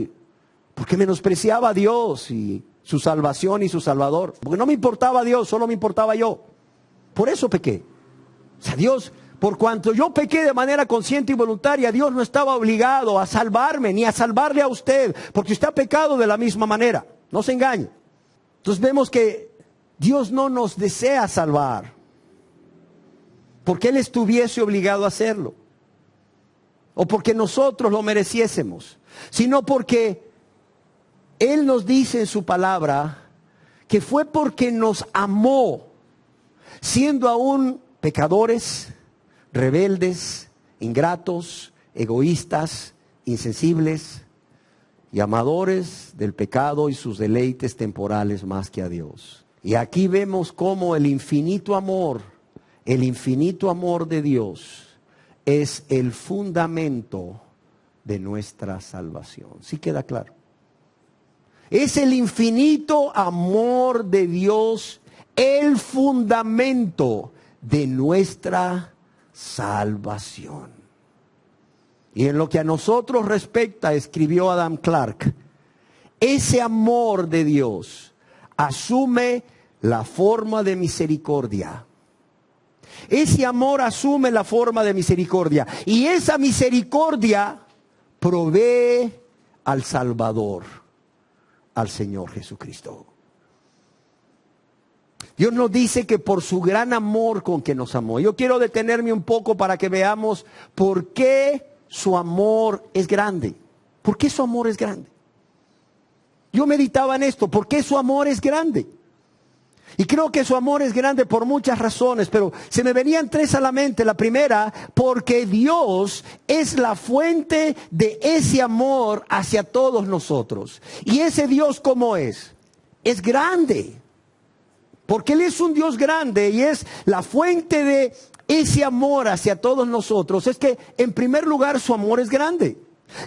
Porque menospreciaba a Dios y su salvación y su Salvador. Porque no me importaba Dios, solo me importaba yo. Por eso pequé. O sea, Dios, por cuanto yo pequé de manera consciente y voluntaria, Dios no estaba obligado a salvarme ni a salvarle a usted, porque usted ha pecado de la misma manera. No se engañe. Entonces vemos que Dios no nos desea salvar porque Él estuviese obligado a hacerlo, o porque nosotros lo mereciésemos, sino porque Él nos dice en su palabra que fue porque nos amó, siendo aún pecadores, rebeldes, ingratos, egoístas, insensibles y amadores del pecado y sus deleites temporales más que a Dios. Y aquí vemos cómo el infinito amor de Dios es el fundamento de nuestra salvación. ¿Sí queda claro? Es el infinito amor de Dios, el fundamento de nuestra salvación. Y en lo que a nosotros respecta, escribió Adam Clarke, ese amor de Dios asume la forma de misericordia. Ese amor asume la forma de misericordia. Y esa misericordia provee al Salvador, al Señor Jesucristo. Dios nos dice que por su gran amor con que nos amó. Yo quiero detenerme un poco para que veamos por qué su amor es grande. ¿Por qué su amor es grande? Yo meditaba en esto. ¿Por qué su amor es grande? Y creo que su amor es grande por muchas razones, pero se me venían tres a la mente. La primera, porque Dios es la fuente de ese amor hacia todos nosotros. Y ese Dios, ¿cómo es? Es grande. Porque Él es un Dios grande y es la fuente de ese amor hacia todos nosotros. Es que, en primer lugar, su amor es grande.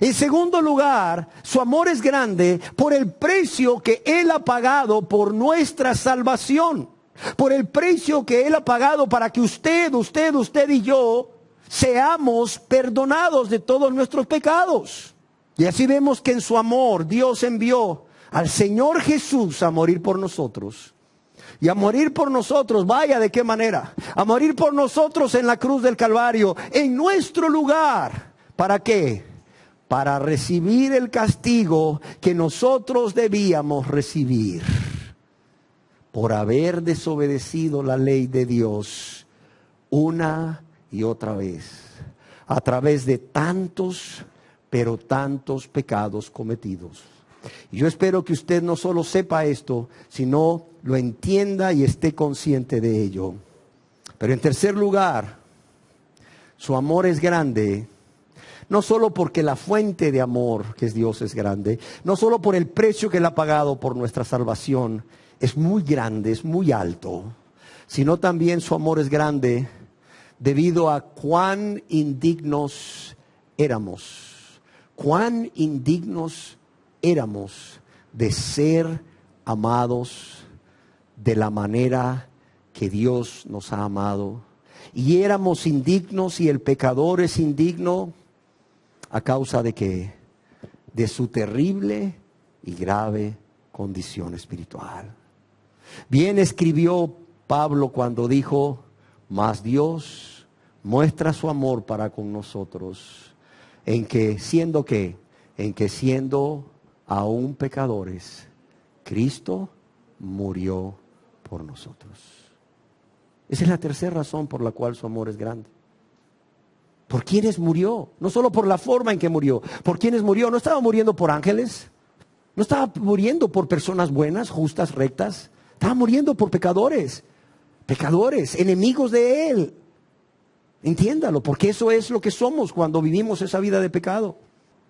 En segundo lugar, su amor es grande por el precio que Él ha pagado por nuestra salvación. Por el precio que Él ha pagado para que usted y yo seamos perdonados de todos nuestros pecados. Y así vemos que en su amor Dios envió al Señor Jesús a morir por nosotros. Y a morir por nosotros, vaya de qué manera. A morir por nosotros en la cruz del Calvario, en nuestro lugar. ¿Para qué? Para recibir el castigo que nosotros debíamos recibir por haber desobedecido la ley de Dios una y otra vez, a través de tantos, pero tantos pecados cometidos. Y yo espero que usted no solo sepa esto, sino lo entienda y esté consciente de ello. Pero en tercer lugar, su amor es grande. No solo porque la fuente de amor, que es Dios, es grande. No solo por el precio que Él ha pagado por nuestra salvación. Es muy grande, es muy alto. Sino también su amor es grande debido a cuán indignos éramos. Cuán indignos éramos de ser amados de la manera que Dios nos ha amado. Y éramos indignos y el pecador es indigno. ¿A causa de qué? De su terrible y grave condición espiritual. Bien escribió Pablo cuando dijo, mas Dios muestra su amor para con nosotros, en que siendo ¿qué? En que siendo aún pecadores, Cristo murió por nosotros. Esa es la tercera razón por la cual su amor es grande. ¿Por quiénes murió? No solo por la forma en que murió. ¿Por quiénes murió? No estaba muriendo por ángeles. No estaba muriendo por personas buenas, justas, rectas. Estaba muriendo por pecadores. Pecadores, enemigos de Él. Entiéndalo, porque eso es lo que somos cuando vivimos esa vida de pecado.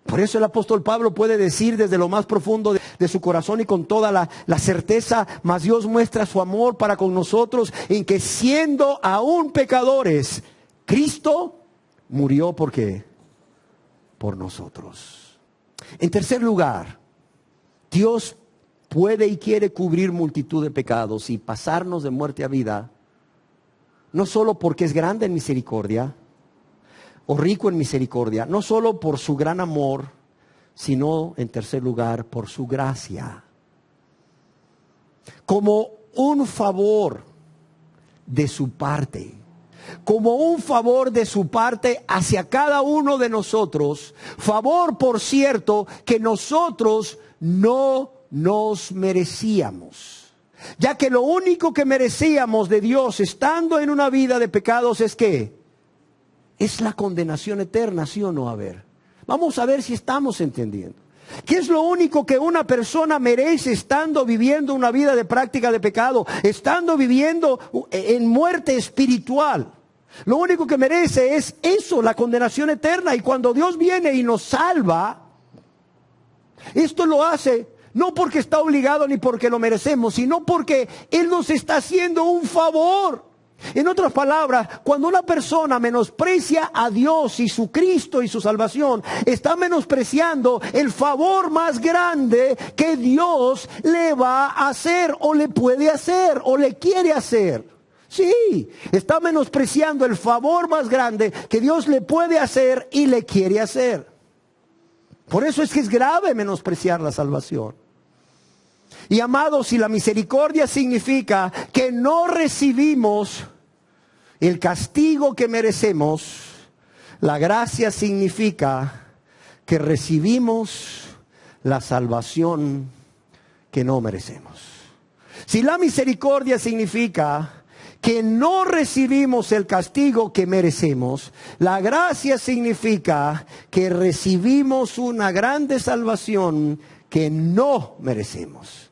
Por eso el apóstol Pablo puede decir desde lo más profundo de su corazón y con toda la certeza, mas Dios muestra su amor para con nosotros en que siendo aún pecadores, Cristo murió ¿por qué? Por nosotros. En tercer lugar, Dios puede y quiere cubrir multitud de pecados y pasarnos de muerte a vida, no solo porque es grande en misericordia o rico en misericordia, no solo por su gran amor, sino en tercer lugar por su gracia. Como un favor de su parte. Como un favor de su parte hacia cada uno de nosotros. Favor, por cierto, que nosotros no nos merecíamos. Ya que lo único que merecíamos de Dios estando en una vida de pecados es ¿qué? Es la condenación eterna, ¿sí o no? A ver, vamos a ver si estamos entendiendo. ¿Qué es lo único que una persona merece estando viviendo una vida de práctica de pecado? Estando viviendo en muerte espiritual. Lo único que merece es eso, la condenación eterna. Y cuando Dios viene y nos salva, esto lo hace no porque está obligado ni porque lo merecemos, sino porque Él nos está haciendo un favor. En otras palabras, cuando una persona menosprecia a Dios y su Cristo y su salvación, está menospreciando el favor más grande que Dios le va a hacer o le puede hacer o le quiere hacer. Sí, está menospreciando el favor más grande que Dios le puede hacer y le quiere hacer. Por eso es que es grave menospreciar la salvación. Y amados, si la misericordia significa que no recibimos el castigo que merecemos, la gracia significa que recibimos la salvación que no merecemos. Si la misericordia significa que no recibimos el castigo que merecemos, la gracia significa que recibimos una grande salvación que no merecemos.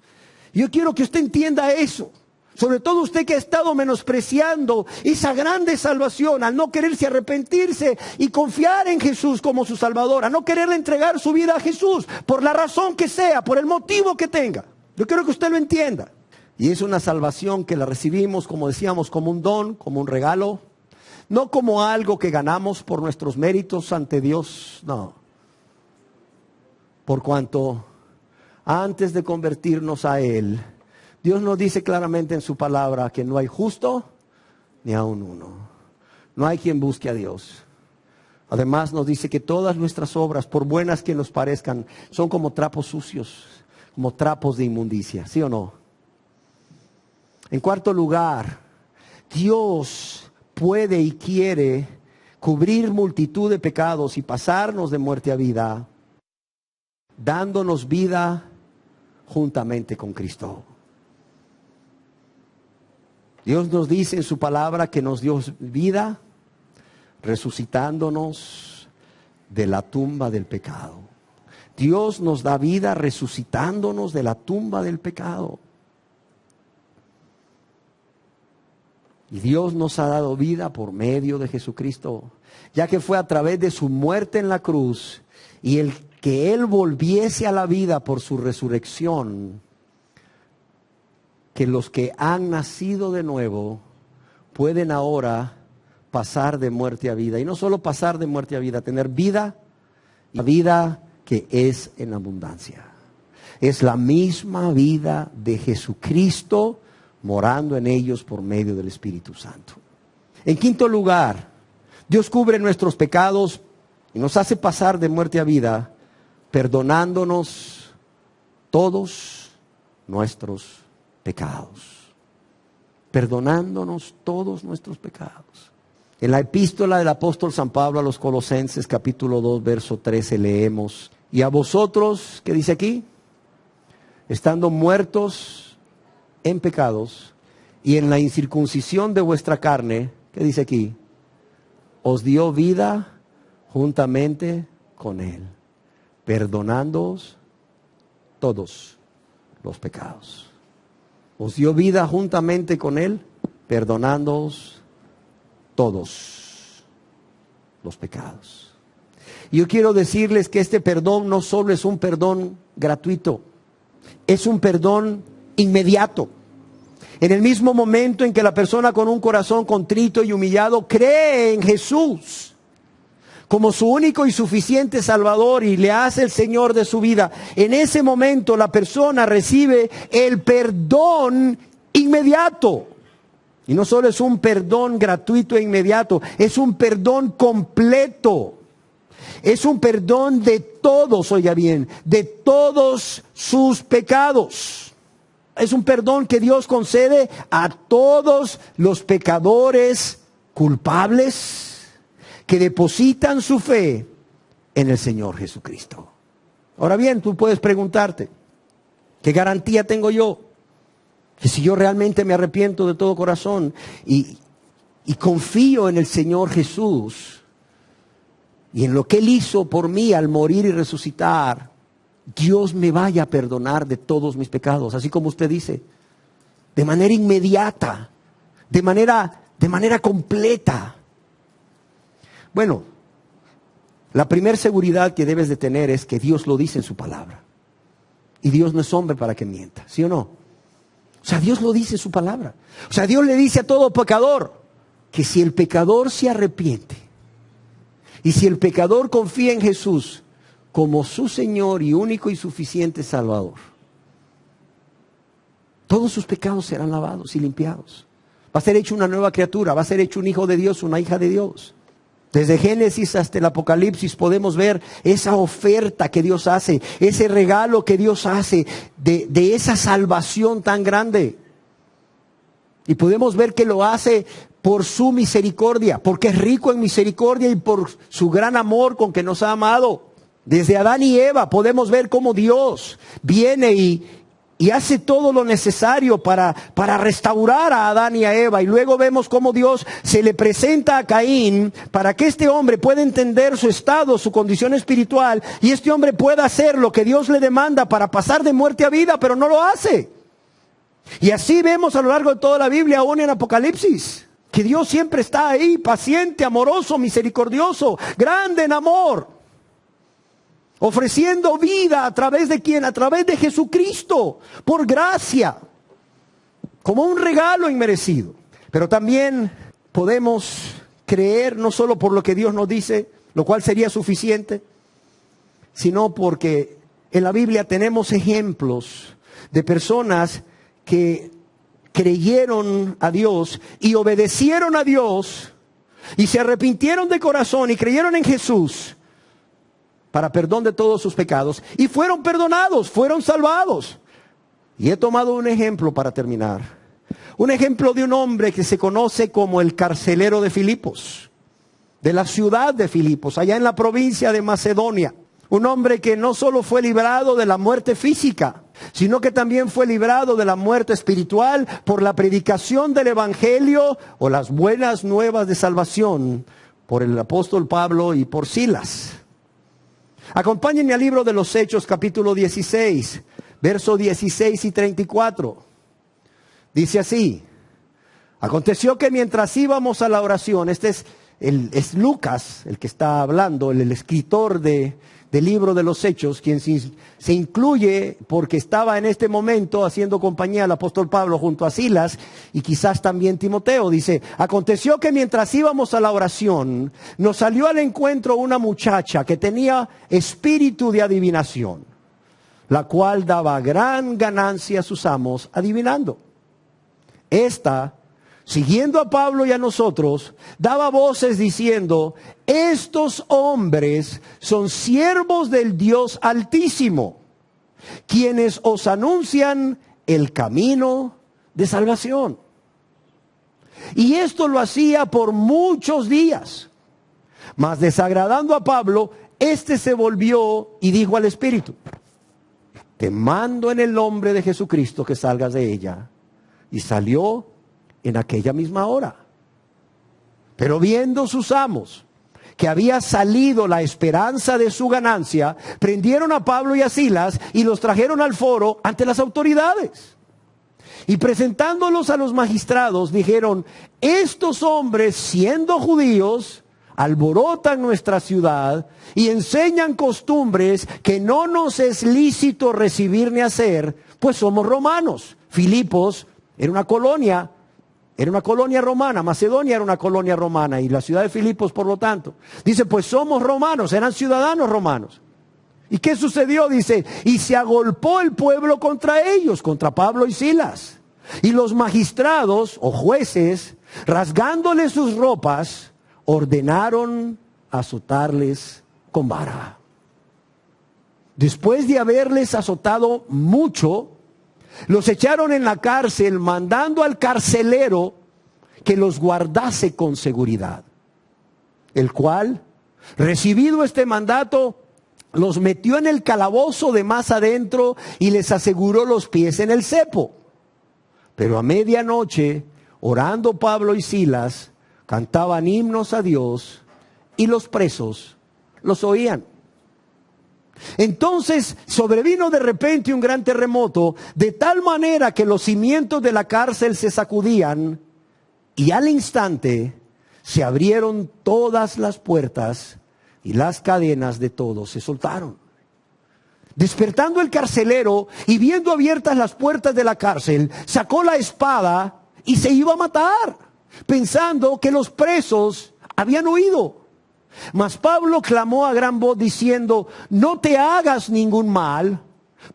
Yo quiero que usted entienda eso. Sobre todo usted que ha estado menospreciando esa grande salvación al no quererse arrepentirse y confiar en Jesús como su Salvador, a no querer entregar su vida a Jesús por la razón que sea, por el motivo que tenga. Yo quiero que usted lo entienda. Y es una salvación que la recibimos, como decíamos, como un don, como un regalo, no como algo que ganamos por nuestros méritos ante Dios, no. Por cuanto antes de convertirnos a Él, Dios nos dice claramente en su palabra que no hay justo ni aun uno. No hay quien busque a Dios. Además nos dice que todas nuestras obras, por buenas que nos parezcan, son como trapos sucios, como trapos de inmundicia, ¿sí o no? En cuarto lugar, Dios puede y quiere cubrir multitud de pecados y pasarnos de muerte a vida, dándonos vida juntamente con Cristo. Dios nos dice en su palabra que nos dio vida resucitándonos de la tumba del pecado. Dios nos da vida resucitándonos de la tumba del pecado. Y Dios nos ha dado vida por medio de Jesucristo, ya que fue a través de su muerte en la cruz y el que Él volviese a la vida por su resurrección, que los que han nacido de nuevo pueden ahora pasar de muerte a vida. Y no solo pasar de muerte a vida, tener vida, la vida que es en abundancia. Es la misma vida de Jesucristo morando en ellos por medio del Espíritu Santo. En quinto lugar, Dios cubre nuestros pecados y nos hace pasar de muerte a vida, perdonándonos todos nuestros pecados. Perdonándonos todos nuestros pecados. En la epístola del apóstol San Pablo a los Colosenses, capítulo 2, verso 13, leemos: y a vosotros, ¿qué dice aquí? Estando muertos en pecados y en la incircuncisión de vuestra carne, ¿qué dice aquí? Os dio vida juntamente con Él, perdonándoos todos los pecados. Os dio vida juntamente con Él, perdonándoos todos los pecados. Y yo quiero decirles que este perdón no solo es un perdón gratuito, es un perdón inmediato. En el mismo momento en que la persona con un corazón contrito y humillado cree en Jesús como su único y suficiente Salvador y le hace el Señor de su vida, en ese momento la persona recibe el perdón inmediato. Y no solo es un perdón gratuito e inmediato, es un perdón completo. Es un perdón de todos, oiga bien, de todos sus pecados. Es un perdón que Dios concede a todos los pecadores culpables que depositan su fe en el Señor Jesucristo. Ahora bien, tú puedes preguntarte, ¿qué garantía tengo yo? Que si yo realmente me arrepiento de todo corazón y confío en el Señor Jesús y en lo que Él hizo por mí al morir y resucitar, Dios me vaya a perdonar de todos mis pecados, así como usted dice, de manera inmediata, de manera completa. Bueno, la primera seguridad que debes de tener es que Dios lo dice en su palabra. Y Dios no es hombre para que mienta, ¿sí o no? O O sea, Dios lo dice en su palabra. O sea, Dios le dice a todo pecador que si el pecador se arrepiente y si el pecador confía en Jesús como su Señor y único y suficiente Salvador, todos sus pecados serán lavados y limpiados. Va a ser hecho una nueva criatura, va a ser hecho un hijo de Dios, una hija de Dios. Desde Génesis hasta el Apocalipsis podemos ver esa oferta que Dios hace, ese regalo que Dios hace de esa salvación tan grande. Y podemos ver que lo hace por su misericordia, porque es rico en misericordia y por su gran amor con que nos ha amado. Desde Adán y Eva podemos ver cómo Dios viene y hace todo lo necesario para restaurar a Adán y a Eva. Y luego vemos cómo Dios se le presenta a Caín para que este hombre pueda entender su estado, su condición espiritual, y este hombre pueda hacer lo que Dios le demanda para pasar de muerte a vida, pero no lo hace. Y así vemos a lo largo de toda la Biblia, aún en Apocalipsis, que Dios siempre está ahí, paciente, amoroso, misericordioso, grande en amor, ofreciendo vida a través de ¿quién? A través de Jesucristo, por gracia, como un regalo inmerecido. Pero también podemos creer no solo por lo que Dios nos dice, lo cual sería suficiente, sino porque en la Biblia tenemos ejemplos de personas que creyeron a Dios y obedecieron a Dios y se arrepintieron de corazón y creyeron en Jesús para perdón de todos sus pecados, y fueron perdonados, fueron salvados. Y he tomado un ejemplo para terminar. Un ejemplo de un hombre que se conoce como el carcelero de Filipos, de la ciudad de Filipos, allá en la provincia de Macedonia. Un hombre que no solo fue librado de la muerte física, sino que también fue librado de la muerte espiritual por la predicación del Evangelio o las buenas nuevas de salvación por el apóstol Pablo y por Silas. Acompáñenme al libro de los Hechos, capítulo 16, versos 16 y 34. Dice así: aconteció que mientras íbamos a la oración, este es Lucas, el que está hablando, el escritor del libro de los Hechos, quien se incluye porque estaba en este momento haciendo compañía al apóstol Pablo junto a Silas y quizás también Timoteo. Dice: aconteció que mientras íbamos a la oración, nos salió al encuentro una muchacha que tenía espíritu de adivinación, la cual daba gran ganancia a sus amos adivinando. Esta, siguiendo a Pablo y a nosotros, daba voces diciendo: estos hombres son siervos del Dios Altísimo, quienes os anuncian el camino de salvación. Y esto lo hacía por muchos días. Mas desagradando a Pablo, éste se volvió y dijo al espíritu: te mando en el nombre de Jesucristo que salgas de ella. Y salió en aquella misma hora. Pero viendo sus amos que había salido la esperanza de su ganancia, prendieron a Pablo y a Silas y los trajeron al foro ante las autoridades. Y presentándolos a los magistrados, dijeron: estos hombres, siendo judíos, alborotan nuestra ciudad y enseñan costumbres que no nos es lícito recibir ni hacer, pues somos romanos. Filipos era una colonia romana, Macedonia era una colonia romana y la ciudad de Filipos, por lo tanto. Dice: pues somos romanos, eran ciudadanos romanos. ¿Y qué sucedió? Dice: y se agolpó el pueblo contra ellos, contra Pablo y Silas. Y los magistrados o jueces, rasgándoles sus ropas, ordenaron azotarles con vara. Después de haberles azotado mucho, los echaron en la cárcel, mandando al carcelero que los guardase con seguridad. El cual, recibido este mandato, los metió en el calabozo de más adentro y les aseguró los pies en el cepo. Pero a medianoche, orando Pablo y Silas, cantaban himnos a Dios y los presos los oían. Entonces sobrevino de repente un gran terremoto, de tal manera que los cimientos de la cárcel se sacudían, y al instante se abrieron todas las puertas y las cadenas de todos se soltaron. Despertando el carcelero y viendo abiertas las puertas de la cárcel, sacó la espada y se iba a matar, pensando que los presos habían huido. Mas Pablo clamó a gran voz diciendo: no te hagas ningún mal,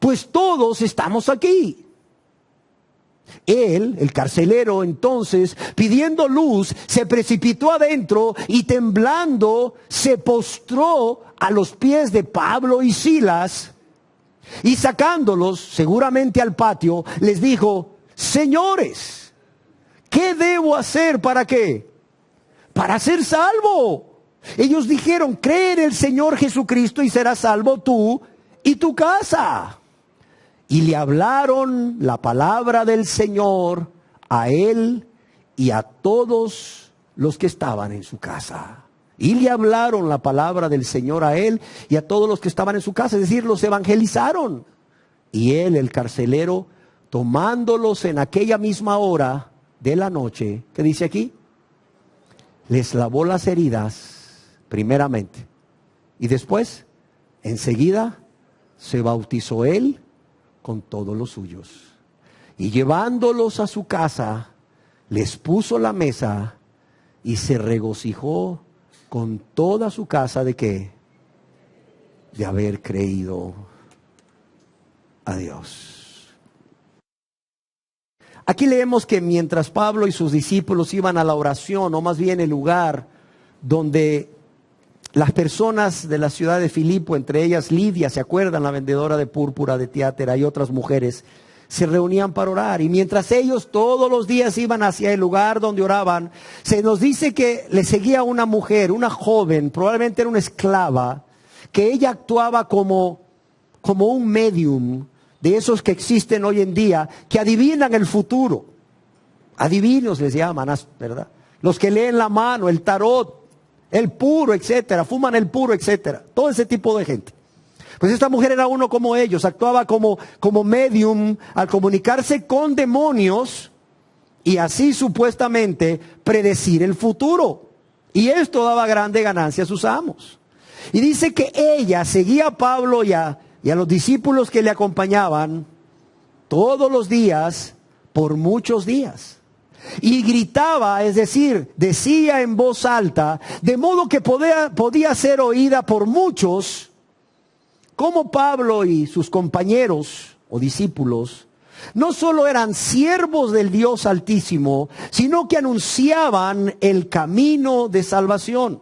pues todos estamos aquí. Él, el carcelero, entonces, pidiendo luz, se precipitó adentro y temblando se postró a los pies de Pablo y Silas, y sacándolos seguramente al patio, les dijo: señores, ¿qué debo hacer para qué? Para ser salvo. Ellos dijeron: cree en el Señor Jesucristo y serás salvo tú y tu casa. Y le hablaron la palabra del Señor a él y a todos los que estaban en su casa. Y le hablaron la palabra del Señor a él y a todos los que estaban en su casa, es decir, los evangelizaron. Y él, el carcelero, tomándolos en aquella misma hora de la noche, ¿qué dice aquí? Les lavó las heridas primeramente y después, enseguida, se bautizó él con todos los suyos. Y llevándolos a su casa, les puso la mesa y se regocijó con toda su casa ¿de qué? De haber creído a Dios. Aquí leemos que mientras Pablo y sus discípulos iban a la oración, o más bien el lugar donde las personas de la ciudad de Filipo, entre ellas Lidia, ¿se acuerdan? La vendedora de púrpura de Tiatira, y otras mujeres, se reunían para orar. Y mientras ellos todos los días iban hacia el lugar donde oraban, se nos dice que le seguía una mujer, una joven, probablemente era una esclava, que ella actuaba como un medium de esos que existen hoy en día, que adivinan el futuro. Adivinos les llaman, ¿verdad? Los que leen la mano, el tarot, el puro, etcétera, fuman el puro, etcétera. Todo ese tipo de gente. Pues esta mujer era uno como ellos, actuaba como medium al comunicarse con demonios y así supuestamente predecir el futuro. Y esto daba grande ganancia a sus amos. Y dice que ella seguía a Pablo y a los discípulos que le acompañaban todos los días por muchos días. Y gritaba, es decir, decía en voz alta, de modo que podía ser oída por muchos, como Pablo y sus compañeros o discípulos no solo eran siervos del Dios Altísimo, sino que anunciaban el camino de salvación.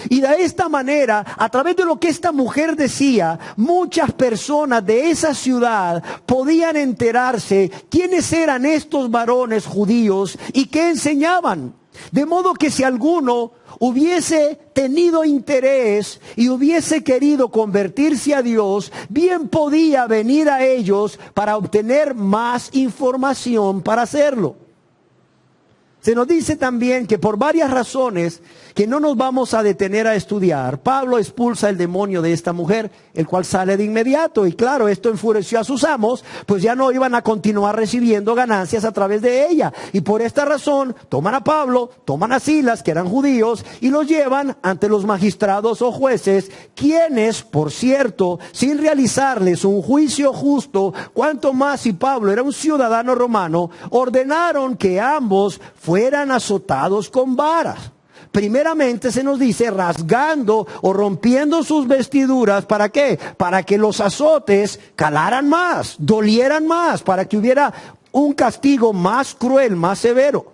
Y de esta manera, a través de lo que esta mujer decía, muchas personas de esa ciudad podían enterarse quiénes eran estos varones judíos y qué enseñaban. De modo que si alguno hubiese tenido interés y hubiese querido convertirse a Dios, bien podía venir a ellos para obtener más información para hacerlo. Se nos dice también que por varias razones que no nos vamos a detener a estudiar, Pablo expulsa el demonio de esta mujer, el cual sale de inmediato. Y claro, esto enfureció a sus amos, pues ya no iban a continuar recibiendo ganancias a través de ella. Y por esta razón toman a Pablo, toman a Silas, que eran judíos, y los llevan ante los magistrados o jueces, quienes, por cierto, sin realizarles un juicio justo, cuanto más si Pablo era un ciudadano romano, ordenaron que ambos fueran azotados con varas. Primeramente se nos dice rasgando o rompiendo sus vestiduras. ¿Para qué? Para que los azotes calaran más, dolieran más, para que hubiera un castigo más cruel, más severo.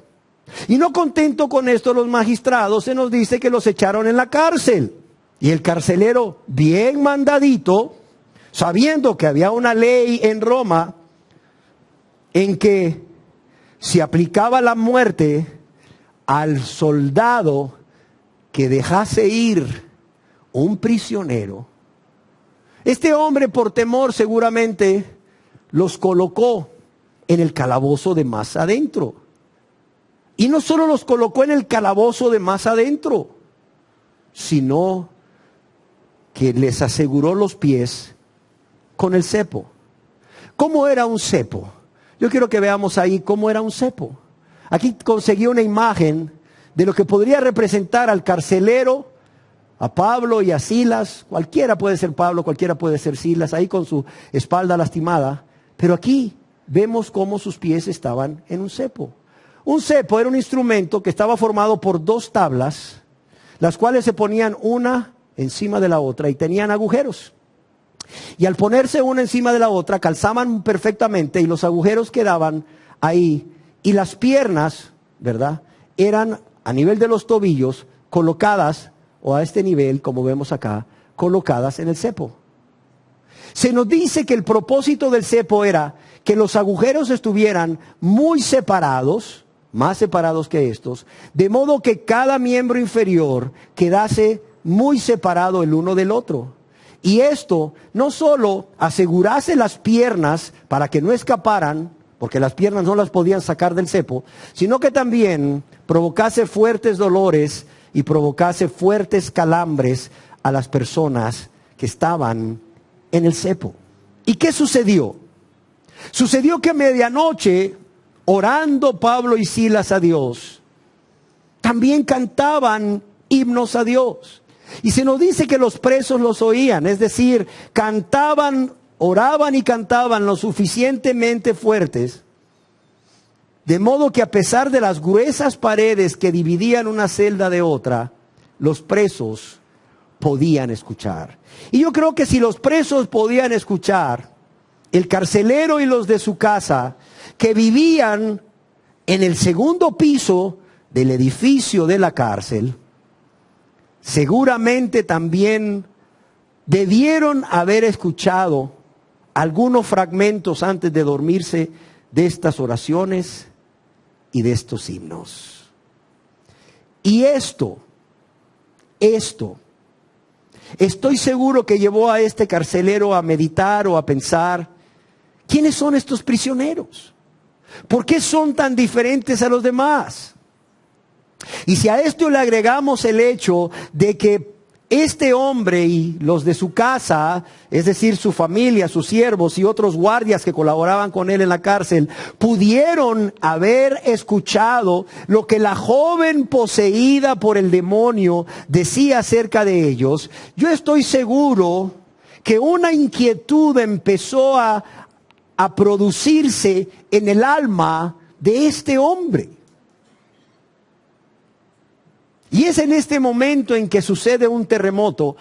Y no contento con esto, los magistrados se nos dice que los echaron en la cárcel. Y el carcelero, bien mandadito, sabiendo que había una ley en Roma en que se aplicaba la muerte al soldado que dejase ir un prisionero, este hombre por temor seguramente los colocó en el calabozo de más adentro. Y no solo los colocó en el calabozo de más adentro, sino que les aseguró los pies con el cepo. ¿Cómo era un cepo? Yo quiero que veamos ahí cómo era un cepo. Aquí conseguí una imagen de lo que podría representar al carcelero a Pablo y a Silas. Cualquiera puede ser Pablo, cualquiera puede ser Silas, ahí con su espalda lastimada. Pero aquí vemos cómo sus pies estaban en un cepo. Un cepo era un instrumento que estaba formado por 2 tablas, las cuales se ponían una encima de la otra y tenían agujeros. Y al ponerse una encima de la otra, calzaban perfectamente y los agujeros quedaban ahí. Y las piernas, ¿verdad?, eran a nivel de los tobillos colocadas, o a este nivel, como vemos acá, colocadas en el cepo. Se nos dice que el propósito del cepo era que los agujeros estuvieran muy separados, más separados que estos, de modo que cada miembro inferior quedase muy separado el uno del otro. Y esto no solo asegurase las piernas para que no escaparan, porque las piernas no las podían sacar del cepo, sino que también provocase fuertes dolores y provocase fuertes calambres a las personas que estaban en el cepo. ¿Y qué sucedió? Sucedió que a medianoche, orando Pablo y Silas a Dios, también cantaban himnos a Dios. Y se nos dice que los presos los oían, es decir, cantaban, oraban y cantaban lo suficientemente fuertes, de modo que a pesar de las gruesas paredes que dividían una celda de otra, los presos podían escuchar. Y yo creo que si los presos podían escuchar, el carcelero y los de su casa, que vivían en el segundo piso del edificio de la cárcel, seguramente también debieron haber escuchado algunos fragmentos antes de dormirse de estas oraciones y de estos himnos. Y esto, estoy seguro que llevó a este carcelero a meditar o a pensar, ¿quiénes son estos prisioneros? ¿Por qué son tan diferentes a los demás? Y si a esto le agregamos el hecho de que este hombre y los de su casa, es decir, su familia, sus siervos y otros guardias que colaboraban con él en la cárcel, pudieron haber escuchado lo que la joven poseída por el demonio decía acerca de ellos, yo estoy seguro que una inquietud empezó a producirse en el alma de este hombre. Y es en este momento en que sucede un terremoto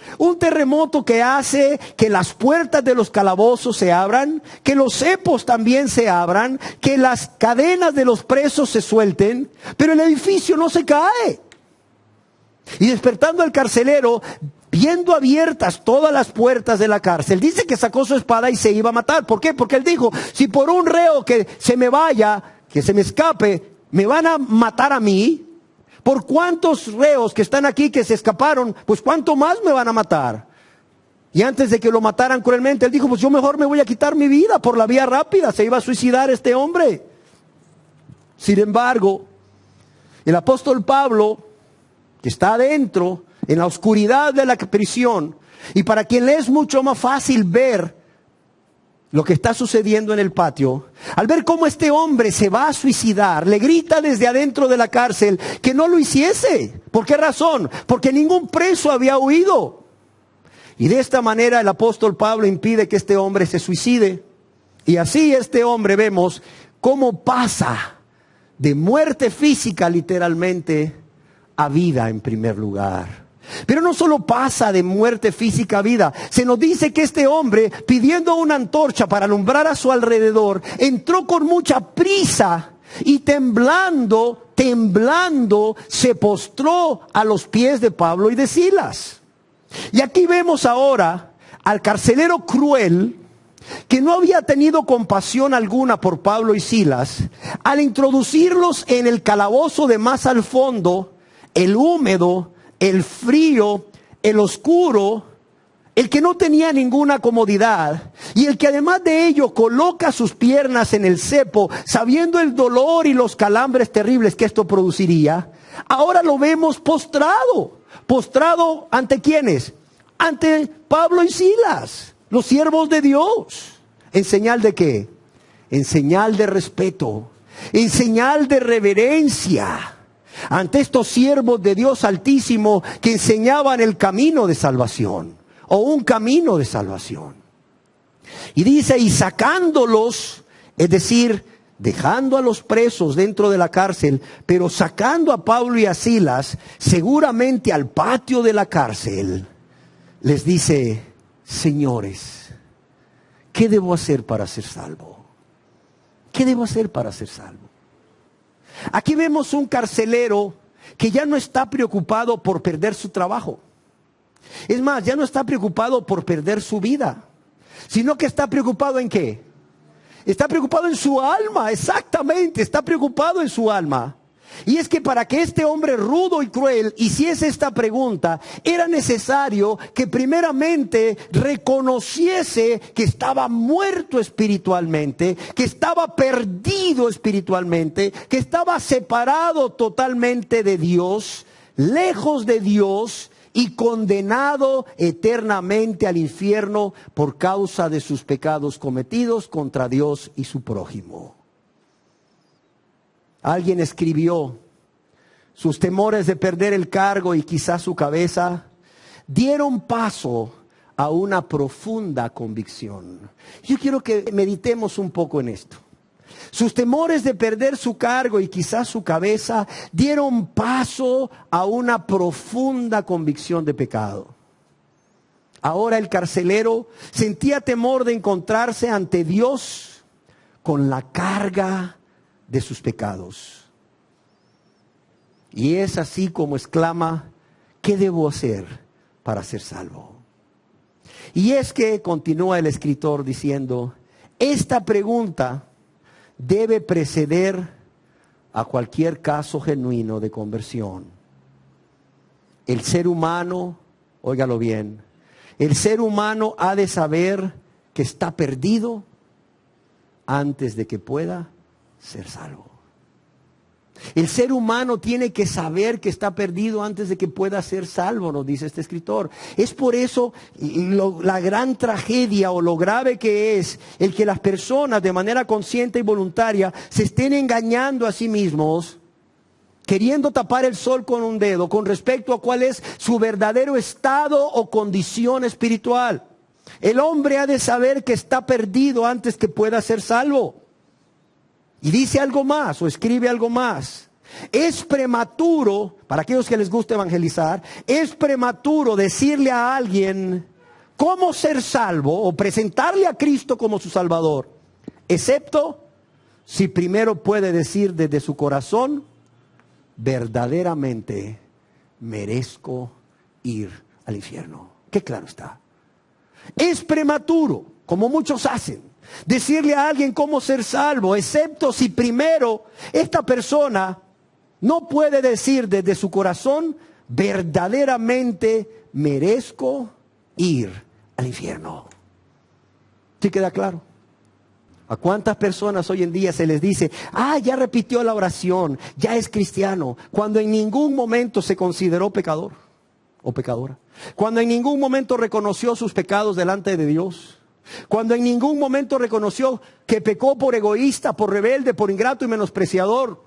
que hace que las puertas de los calabozos se abran, que los cepos también se abran, que las cadenas de los presos se suelten, pero el edificio no se cae. Y despertando al carcelero, viendo abiertas todas las puertas de la cárcel, dice que sacó su espada y se iba a matar. ¿Por qué? Porque él dijo, si por un reo que se me vaya, que se me escape, me van a matar a mí, por cuántos reos que están aquí que se escaparon, pues cuánto más me van a matar. Y antes de que lo mataran cruelmente, él dijo, pues yo mejor me voy a quitar mi vida por la vía rápida. Se iba a suicidar este hombre. Sin embargo, el apóstol Pablo, que está adentro, en la oscuridad de la prisión, y para quien le es mucho más fácil ver lo que está sucediendo en el patio, al ver cómo este hombre se va a suicidar, le grita desde adentro de la cárcel que no lo hiciese. ¿Por qué razón? Porque ningún preso había huido. Y de esta manera el apóstol Pablo impide que este hombre se suicide. Y así este hombre vemos cómo pasa de muerte física literalmente a vida en primer lugar. Pero no solo pasa de muerte física a vida, se nos dice que este hombre, pidiendo una antorcha para alumbrar a su alrededor, entró con mucha prisa y temblando, se postró a los pies de Pablo y de Silas. Y aquí vemos ahora al carcelero cruel, que no había tenido compasión alguna por Pablo y Silas, al introducirlos en el calabozo de más al fondo, el húmedo, el frío, el oscuro, el que no tenía ninguna comodidad, y el que además de ello coloca sus piernas en el cepo, sabiendo el dolor y los calambres terribles que esto produciría, ahora lo vemos postrado ante ¿quiénes? Ante Pablo y Silas, los siervos de Dios. ¿En señal de qué? En señal de respeto, en señal de reverencia. ante estos siervos de Dios Altísimo que enseñaban el camino de salvación, o un camino de salvación. Y dice, y sacándolos, es decir, dejando a los presos dentro de la cárcel, pero sacando a Pablo y a Silas, seguramente al patio de la cárcel, les dice, señores, ¿qué debo hacer para ser salvo? ¿Qué debo hacer para ser salvo? Aquí vemos un carcelero que ya no está preocupado por perder su trabajo. Es más, ya no está preocupado por perder su vida, sino que está preocupado ¿en qué? Está preocupado en su alma, exactamente, está preocupado en su alma. Y es que para que este hombre rudo y cruel hiciese esta pregunta, era necesario que primeramente reconociese que estaba muerto espiritualmente, que estaba perdido espiritualmente, que estaba separado totalmente de Dios, lejos de Dios y condenado eternamente al infierno por causa de sus pecados cometidos contra Dios y su prójimo. Alguien escribió, sus temores de perder el cargo y quizás su cabeza dieron paso a una profunda convicción. Yo quiero que meditemos un poco en esto. Sus temores de perder su cargo y quizás su cabeza dieron paso a una profunda convicción de pecado. Ahora el carcelero sentía temor de encontrarse ante Dios con la carga de sus pecados. Y es así como exclama, ¿qué debo hacer para ser salvo? Y es que continúa el escritor diciendo, esta pregunta debe preceder a cualquier caso genuino de conversión. El ser humano, óigalo bien, el ser humano ha de saber que está perdido antes de que pueda ser salvo. El ser humano tiene que saber que está perdido antes de que pueda ser salvo, nos dice este escritor. Es por eso la gran tragedia o lo grave que es el que las personas de manera consciente y voluntaria se estén engañando a sí mismos, queriendo tapar el sol con un dedo con respecto a cuál es su verdadero estado o condición espiritual. El hombre ha de saber que está perdido antes que pueda ser salvo. Y dice algo más o escribe algo más. Es prematuro, para aquellos que les gusta evangelizar, es prematuro decirle a alguien cómo ser salvo o presentarle a Cristo como su Salvador, excepto si primero puede decir desde su corazón, verdaderamente merezco ir al infierno. Qué claro está. Es prematuro, como muchos hacen, decirle a alguien cómo ser salvo, excepto si primero esta persona no puede decir desde su corazón, verdaderamente merezco ir al infierno. ¿Sí queda claro? ¿A cuántas personas hoy en día se les dice, ya repitió la oración, ya es cristiano, cuando en ningún momento se consideró pecador o pecadora? Cuando en ningún momento reconoció sus pecados delante de Dios. Cuando en ningún momento reconoció que pecó por egoísta, por rebelde, por ingrato y menospreciador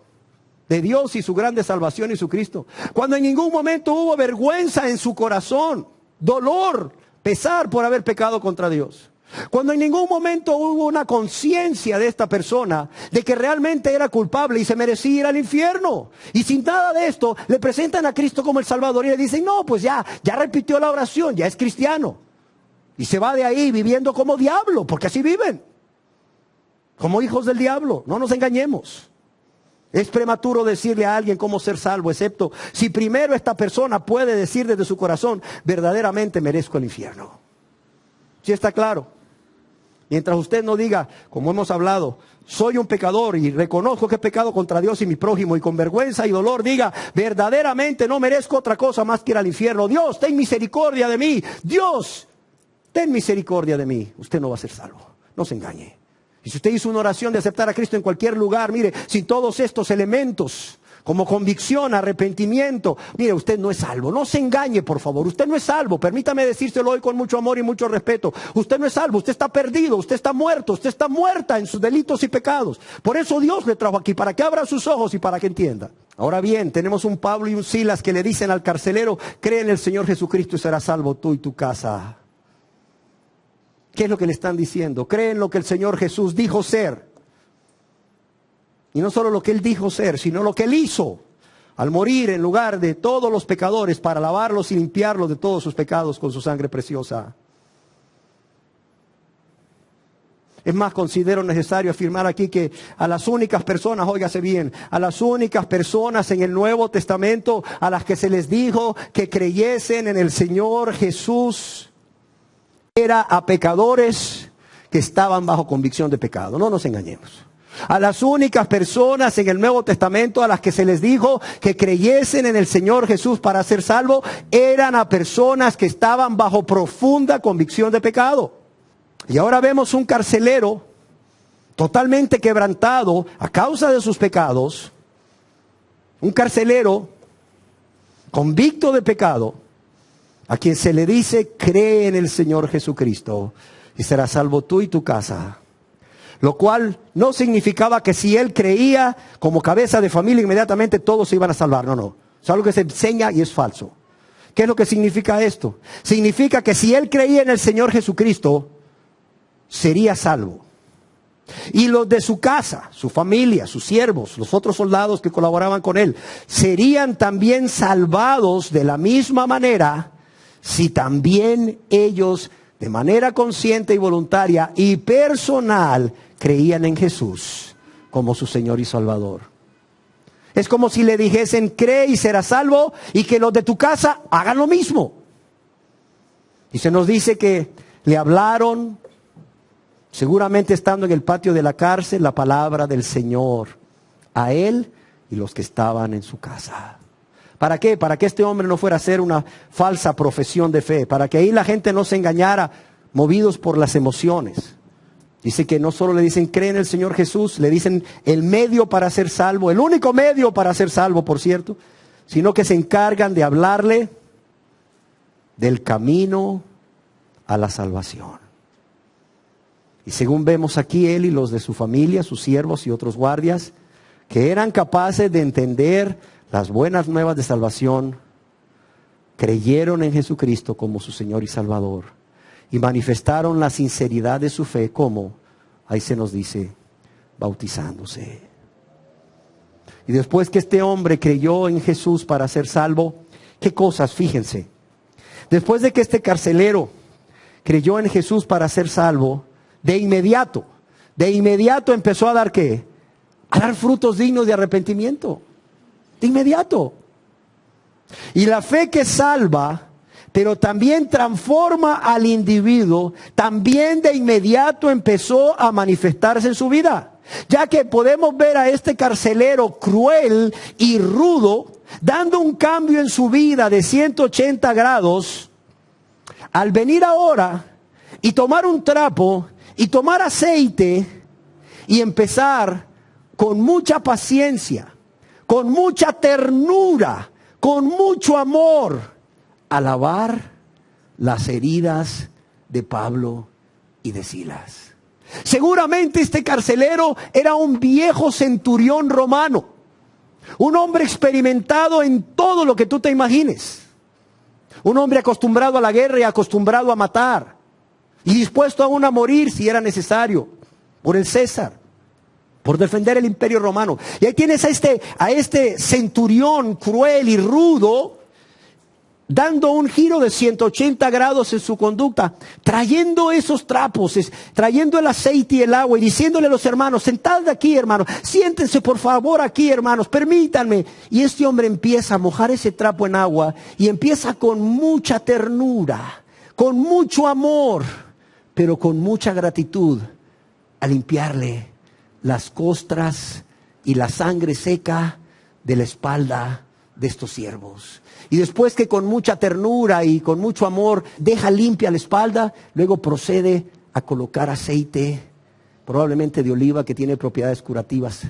de Dios y su grande salvación y su Cristo. Cuando en ningún momento hubo vergüenza en su corazón, dolor, pesar por haber pecado contra Dios. Cuando en ningún momento hubo una conciencia de esta persona de que realmente era culpable y se merecía ir al infierno. Y sin nada de esto le presentan a Cristo como el Salvador y le dicen, no, pues ya repitió la oración, ya es cristiano. Y se va de ahí viviendo como diablo, porque así viven. Como hijos del diablo, no nos engañemos. Es prematuro decirle a alguien cómo ser salvo, excepto si primero esta persona puede decir desde su corazón, verdaderamente merezco el infierno. ¿Sí está claro? Mientras usted no diga, como hemos hablado, soy un pecador y reconozco que he pecado contra Dios y mi prójimo y con vergüenza y dolor diga, verdaderamente no merezco otra cosa más que ir al infierno. Dios, ten misericordia de mí. Dios, ten misericordia de mí. Usted no va a ser salvo. No se engañe. Y si usted hizo una oración de aceptar a Cristo en cualquier lugar, mire, sin todos estos elementos, como convicción, arrepentimiento, mire, usted no es salvo. No se engañe, por favor. Usted no es salvo. Permítame decírselo hoy con mucho amor y mucho respeto. Usted no es salvo. Usted está perdido. Usted está muerto. Usted está muerta en sus delitos y pecados. Por eso Dios le trajo aquí, para que abra sus ojos y para que entienda. Ahora bien, tenemos un Pablo y un Silas que le dicen al carcelero: cree en el Señor Jesucristo y serás salvo tú y tu casa. ¿Qué es lo que le están diciendo? Cree en lo que el Señor Jesús dijo ser. Y no solo lo que Él dijo ser, sino lo que Él hizo al morir en lugar de todos los pecadores para lavarlos y limpiarlos de todos sus pecados con su sangre preciosa. Es más, considero necesario afirmar aquí que a las únicas personas, óigase bien, a las únicas personas en el Nuevo Testamento a las que se les dijo que creyesen en el Señor Jesús, era a pecadores que estaban bajo convicción de pecado. No nos engañemos. A las únicas personas en el Nuevo Testamento a las que se les dijo que creyesen en el Señor Jesús para ser salvo, eran a personas que estaban bajo profunda convicción de pecado. Y ahora vemos un carcelero totalmente quebrantado a causa de sus pecados, un carcelero convicto de pecado, a quien se le dice: cree en el Señor Jesucristo y serás salvo tú y tu casa. Lo cual no significaba que si él creía como cabeza de familia inmediatamente todos se iban a salvar. No, no. Es algo que se enseña y es falso. ¿Qué es lo que significa esto? Significa que si él creía en el Señor Jesucristo, sería salvo. Y los de su casa, su familia, sus siervos, los otros soldados que colaboraban con él, serían también salvados de la misma manera si también ellos, de manera consciente y voluntaria y personal, creían en Jesús como su Señor y Salvador. Es como si le dijesen: cree y serás salvo, y que los de tu casa hagan lo mismo. Y se nos dice que le hablaron, seguramente estando en el patio de la cárcel, la palabra del Señor a él y los que estaban en su casa. ¿Para qué? Para que este hombre no fuera a hacer una falsa profesión de fe, para que ahí la gente no se engañara movidos por las emociones. Dice que no solo le dicen: cree en el Señor Jesús, le dicen el medio para ser salvo, el único medio para ser salvo, por cierto, sino que se encargan de hablarle del camino a la salvación. Y según vemos aquí, él y los de su familia, sus siervos y otros guardias, que eran capaces de entender las buenas nuevas de salvación, creyeron en Jesucristo como su Señor y Salvador y manifestaron la sinceridad de su fe como, ahí se nos dice, bautizándose. Y después que este hombre creyó en Jesús para ser salvo, ¿qué cosas? Fíjense. Después de que este carcelero creyó en Jesús para ser salvo, de inmediato empezó a dar ¿qué? A dar frutos dignos de arrepentimiento. De inmediato. Y la fe que salva, pero también transforma al individuo, también de inmediato empezó a manifestarse en su vida. Ya que podemos ver a este carcelero cruel y rudo, dando un cambio en su vida de 180 grados, al venir ahora y tomar un trapo y tomar aceite y empezar con mucha paciencia, con mucha ternura, con mucho amor, a lavar las heridas de Pablo y de Silas. Seguramente este carcelero era un viejo centurión romano, un hombre experimentado en todo lo que tú te imagines, un hombre acostumbrado a la guerra y acostumbrado a matar, y dispuesto aún a morir si era necesario, por el César, por defender el imperio romano. Y ahí tienes a este centurión cruel y rudo, dando un giro de 180 grados en su conducta, trayendo esos trapos, trayendo el aceite y el agua y diciéndole a los hermanos: sentad aquí, hermanos, siéntense por favor aquí, hermanos, permítanme. Y este hombre empieza a mojar ese trapo en agua y empieza con mucha ternura, con mucho amor, pero con mucha gratitud, a limpiarle las costras y la sangre seca de la espalda de estos siervos. Y después que con mucha ternura y con mucho amor deja limpia la espalda, luego procede a colocar aceite, probablemente de oliva, que tiene propiedades curativas,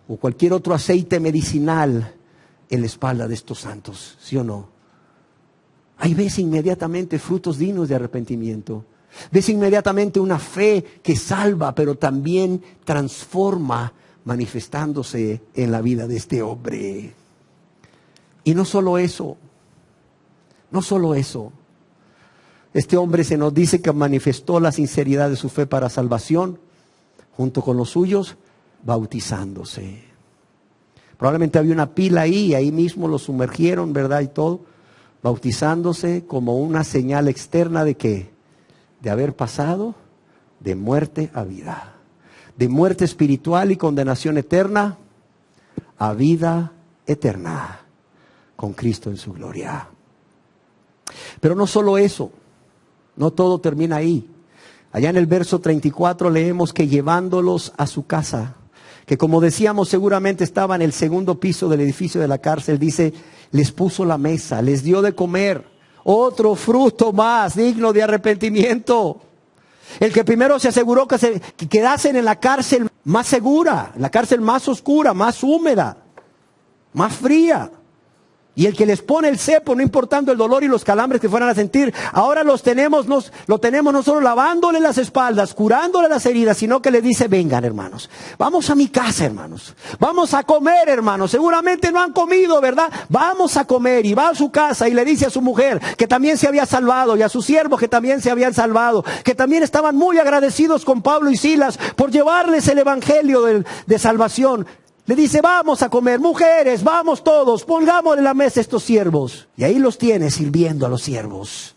o cualquier otro aceite medicinal en la espalda de estos santos, ¿sí o no? Ahí ves inmediatamente frutos dignos de arrepentimiento. Ves inmediatamente una fe que salva, pero también transforma, manifestándose en la vida de este hombre. Y no solo eso, no solo eso. Este hombre se nos dice que manifestó la sinceridad de su fe para salvación, junto con los suyos, bautizándose. Probablemente había una pila ahí y ahí mismo lo sumergieron, ¿verdad? Y todo, bautizándose como una señal externa de ¿qué? De haber pasado de muerte a vida. De muerte espiritual y condenación eterna a vida eterna con Cristo en su gloria. Pero no solo eso, no todo termina ahí. Allá en el verso 34 leemos que llevándolos a su casa, que como decíamos seguramente estaba en el segundo piso del edificio de la cárcel, dice, les puso la mesa, les dio de comer, otro fruto más digno de arrepentimiento. El que primero se aseguró que quedasen en la cárcel más segura, en la cárcel más oscura, más húmeda, más fría. Y el que les pone el cepo, no importando el dolor y los calambres que fueran a sentir, ahora lo tenemos no solo lavándole las espaldas, curándole las heridas, sino que les dice, vengan hermanos, vamos a mi casa hermanos, vamos a comer hermanos, seguramente no han comido, ¿verdad? Vamos a comer, y va a su casa y le dice a su mujer, que también se había salvado, y a sus siervos que también se habían salvado, que también estaban muy agradecidos con Pablo y Silas por llevarles el evangelio de salvación. Le dice, vamos a comer, mujeres, vamos todos, pongámosle la mesa a estos siervos. Y ahí los tiene sirviendo a los siervos.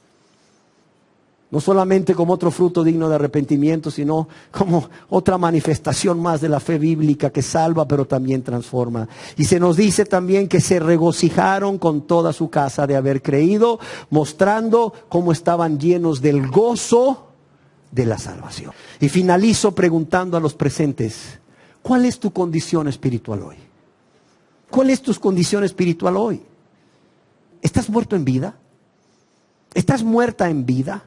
No solamente como otro fruto digno de arrepentimiento, sino como otra manifestación más de la fe bíblica que salva, pero también transforma. Y se nos dice también que se regocijaron con toda su casa de haber creído, mostrando cómo estaban llenos del gozo de la salvación. Y finalizo preguntando a los presentes, ¿cuál es tu condición espiritual hoy? ¿Cuál es tu condición espiritual hoy? ¿Estás muerto en vida? ¿Estás muerta en vida?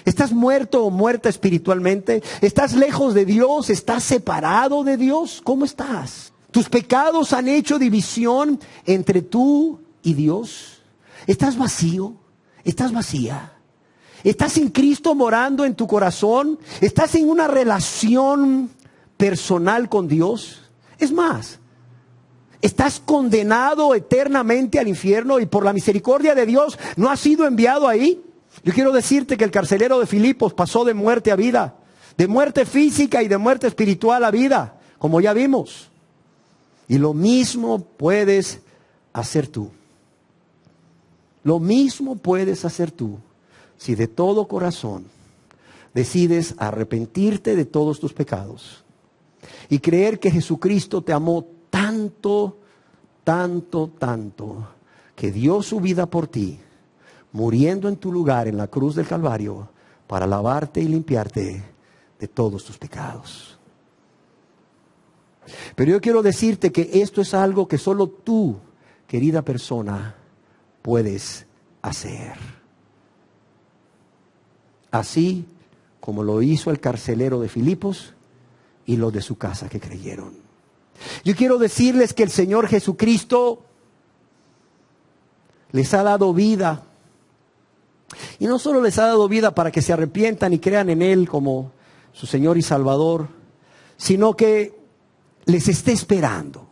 ¿Estás muerto o muerta espiritualmente? ¿Estás lejos de Dios? ¿Estás separado de Dios? ¿Cómo estás? ¿Tus pecados han hecho división entre tú y Dios? ¿Estás vacío? ¿Estás vacía? ¿Estás sin Cristo morando en tu corazón? ¿Estás en una relación personal con Dios? Es más, estás condenado eternamente al infierno y por la misericordia de Dios no has sido enviado ahí. Yo quiero decirte que el carcelero de Filipos pasó de muerte a vida, de muerte física y de muerte espiritual a vida, como ya vimos. Y lo mismo puedes hacer tú. Lo mismo puedes hacer tú si de todo corazón decides arrepentirte de todos tus pecados y creer que Jesucristo te amó tanto, tanto, tanto, que dio su vida por ti, muriendo en tu lugar en la cruz del Calvario, para lavarte y limpiarte de todos tus pecados. Pero yo quiero decirte que esto es algo que solo tú, querida persona, puedes hacer. Así como lo hizo el carcelero de Filipos y los de su casa que creyeron. Yo quiero decirles que el Señor Jesucristo les ha dado vida. Y no solo les ha dado vida para que se arrepientan y crean en Él como su Señor y Salvador, sino que les está esperando.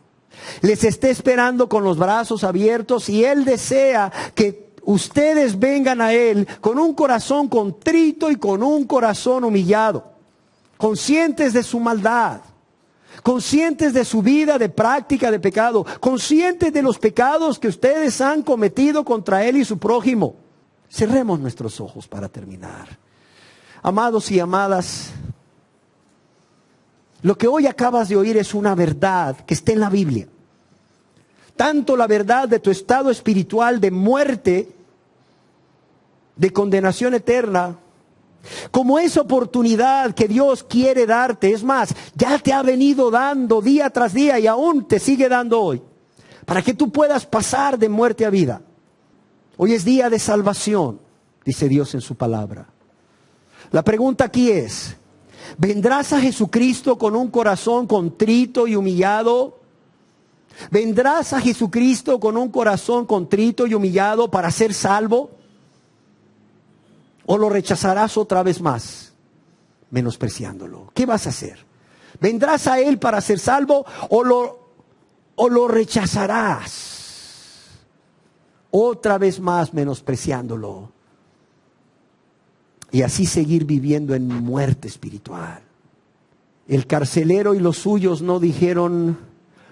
Les está esperando con los brazos abiertos y Él desea que ustedes vengan a Él con un corazón contrito y con un corazón humillado, conscientes de su maldad, conscientes de su vida de práctica de pecado, conscientes de los pecados que ustedes han cometido contra Él y su prójimo. Cerremos nuestros ojos para terminar. Amados y amadas, lo que hoy acabas de oír es una verdad que está en la Biblia. Tanto la verdad de tu estado espiritual de muerte, de condenación eterna, como esa oportunidad que Dios quiere darte. Es más, ya te ha venido dando día tras día y aún te sigue dando hoy, para que tú puedas pasar de muerte a vida. Hoy es día de salvación, dice Dios en su palabra. La pregunta aquí es, ¿vendrás a Jesucristo con un corazón contrito y humillado? ¿Vendrás a Jesucristo con un corazón contrito y humillado para ser salvo? ¿O lo rechazarás otra vez más, menospreciándolo? ¿Qué vas a hacer? ¿Vendrás a Él para ser salvo o lo rechazarás? otra vez más menospreciándolo. Y así seguir viviendo en muerte espiritual. El carcelero y los suyos no dijeron,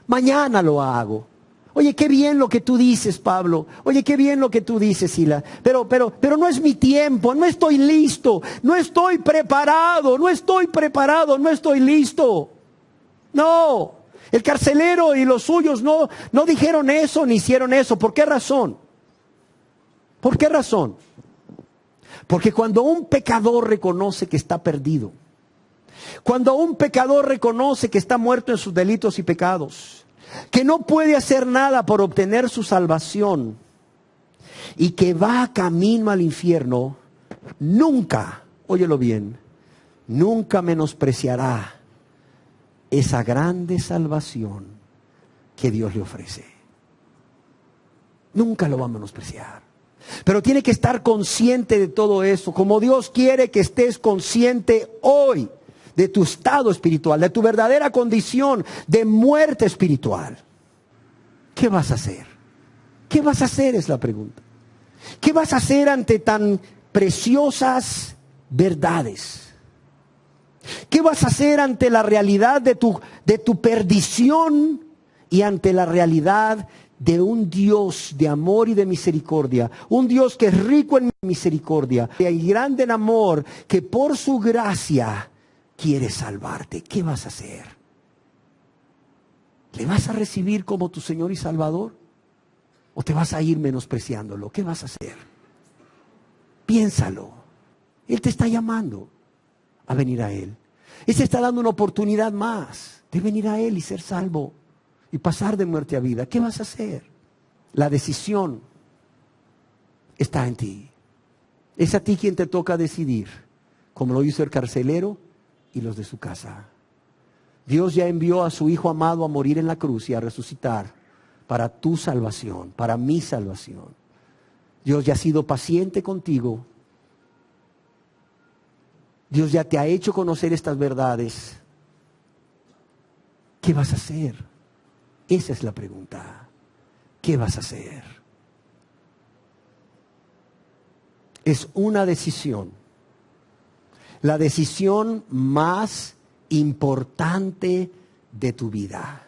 mañana lo hago. Oye, qué bien lo que tú dices, Pablo. Oye, qué bien lo que tú dices, Sila. Pero no es mi tiempo, no estoy listo, no estoy preparado, no estoy listo. No, el carcelero y los suyos no dijeron eso ni hicieron eso. ¿Por qué razón? ¿Por qué razón? Porque cuando un pecador reconoce que está perdido, cuando un pecador reconoce que está muerto en sus delitos y pecados, que no puede hacer nada por obtener su salvación y que va camino al infierno, nunca, óyelo bien, nunca menospreciará esa grande salvación que Dios le ofrece. Nunca lo va a menospreciar. Pero tiene que estar consciente de todo eso, como Dios quiere que estés consciente hoy de tu estado espiritual, de tu verdadera condición de muerte espiritual. ¿Qué vas a hacer? ¿Qué vas a hacer? Es la pregunta. ¿Qué vas a hacer ante tan preciosas verdades? ¿Qué vas a hacer ante la realidad de tu perdición y ante la realidad de un Dios de amor y de misericordia? Un Dios que es rico en misericordia y grande en amor, que por su gracia quiere salvarte. ¿Qué vas a hacer? ¿Le vas a recibir como tu Señor y Salvador? ¿O te vas a ir menospreciándolo? ¿Qué vas a hacer? Piénsalo. Él te está llamando a venir a Él. Él te está dando una oportunidad más de venir a Él y ser salvo y pasar de muerte a vida. ¿Qué vas a hacer? La decisión está en ti. Es a ti quien te toca decidir, como lo hizo el carcelero y los de su casa. Dios ya envió a su Hijo amado a morir en la cruz y a resucitar para tu salvación, para mi salvación. Dios ya ha sido paciente contigo. Dios ya te ha hecho conocer estas verdades. ¿Qué vas a hacer? Esa es la pregunta. ¿Qué vas a hacer? Es una decisión. La decisión más importante de tu vida.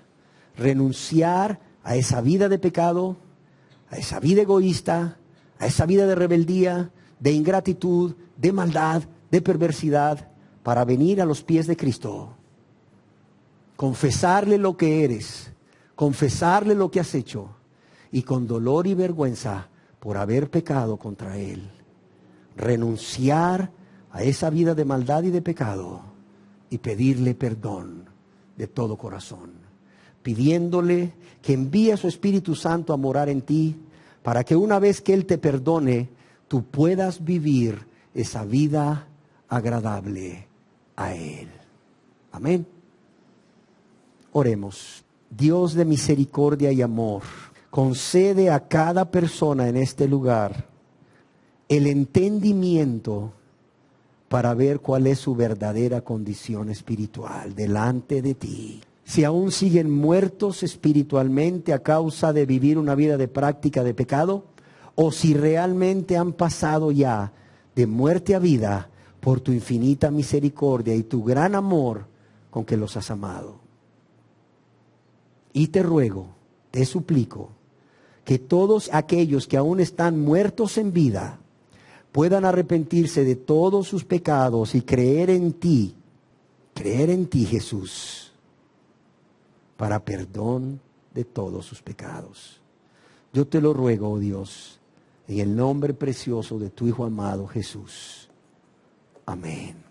Renunciar a esa vida de pecado, a esa vida egoísta, a esa vida de rebeldía, de ingratitud, de maldad, de perversidad, para venir a los pies de Cristo. Confesarle lo que eres, confesarle lo que has hecho, y con dolor y vergüenza por haber pecado contra Él, renunciar a esa vida de maldad y de pecado y pedirle perdón de todo corazón, pidiéndole que envíe a su Espíritu Santo a morar en ti, para que una vez que Él te perdone, tú puedas vivir esa vida agradable a Él. Amén. Oremos. Dios de misericordia y amor, concede a cada persona en este lugar el entendimiento para ver cuál es su verdadera condición espiritual delante de ti. Si aún siguen muertos espiritualmente a causa de vivir una vida de práctica de pecado, o si realmente han pasado ya de muerte a vida por tu infinita misericordia y tu gran amor con que los has amado. Y te ruego, te suplico, que todos aquellos que aún están muertos en vida puedan arrepentirse de todos sus pecados y creer en ti Jesús, para perdón de todos sus pecados. Yo te lo ruego, oh Dios, en el nombre precioso de tu Hijo amado Jesús. Amén.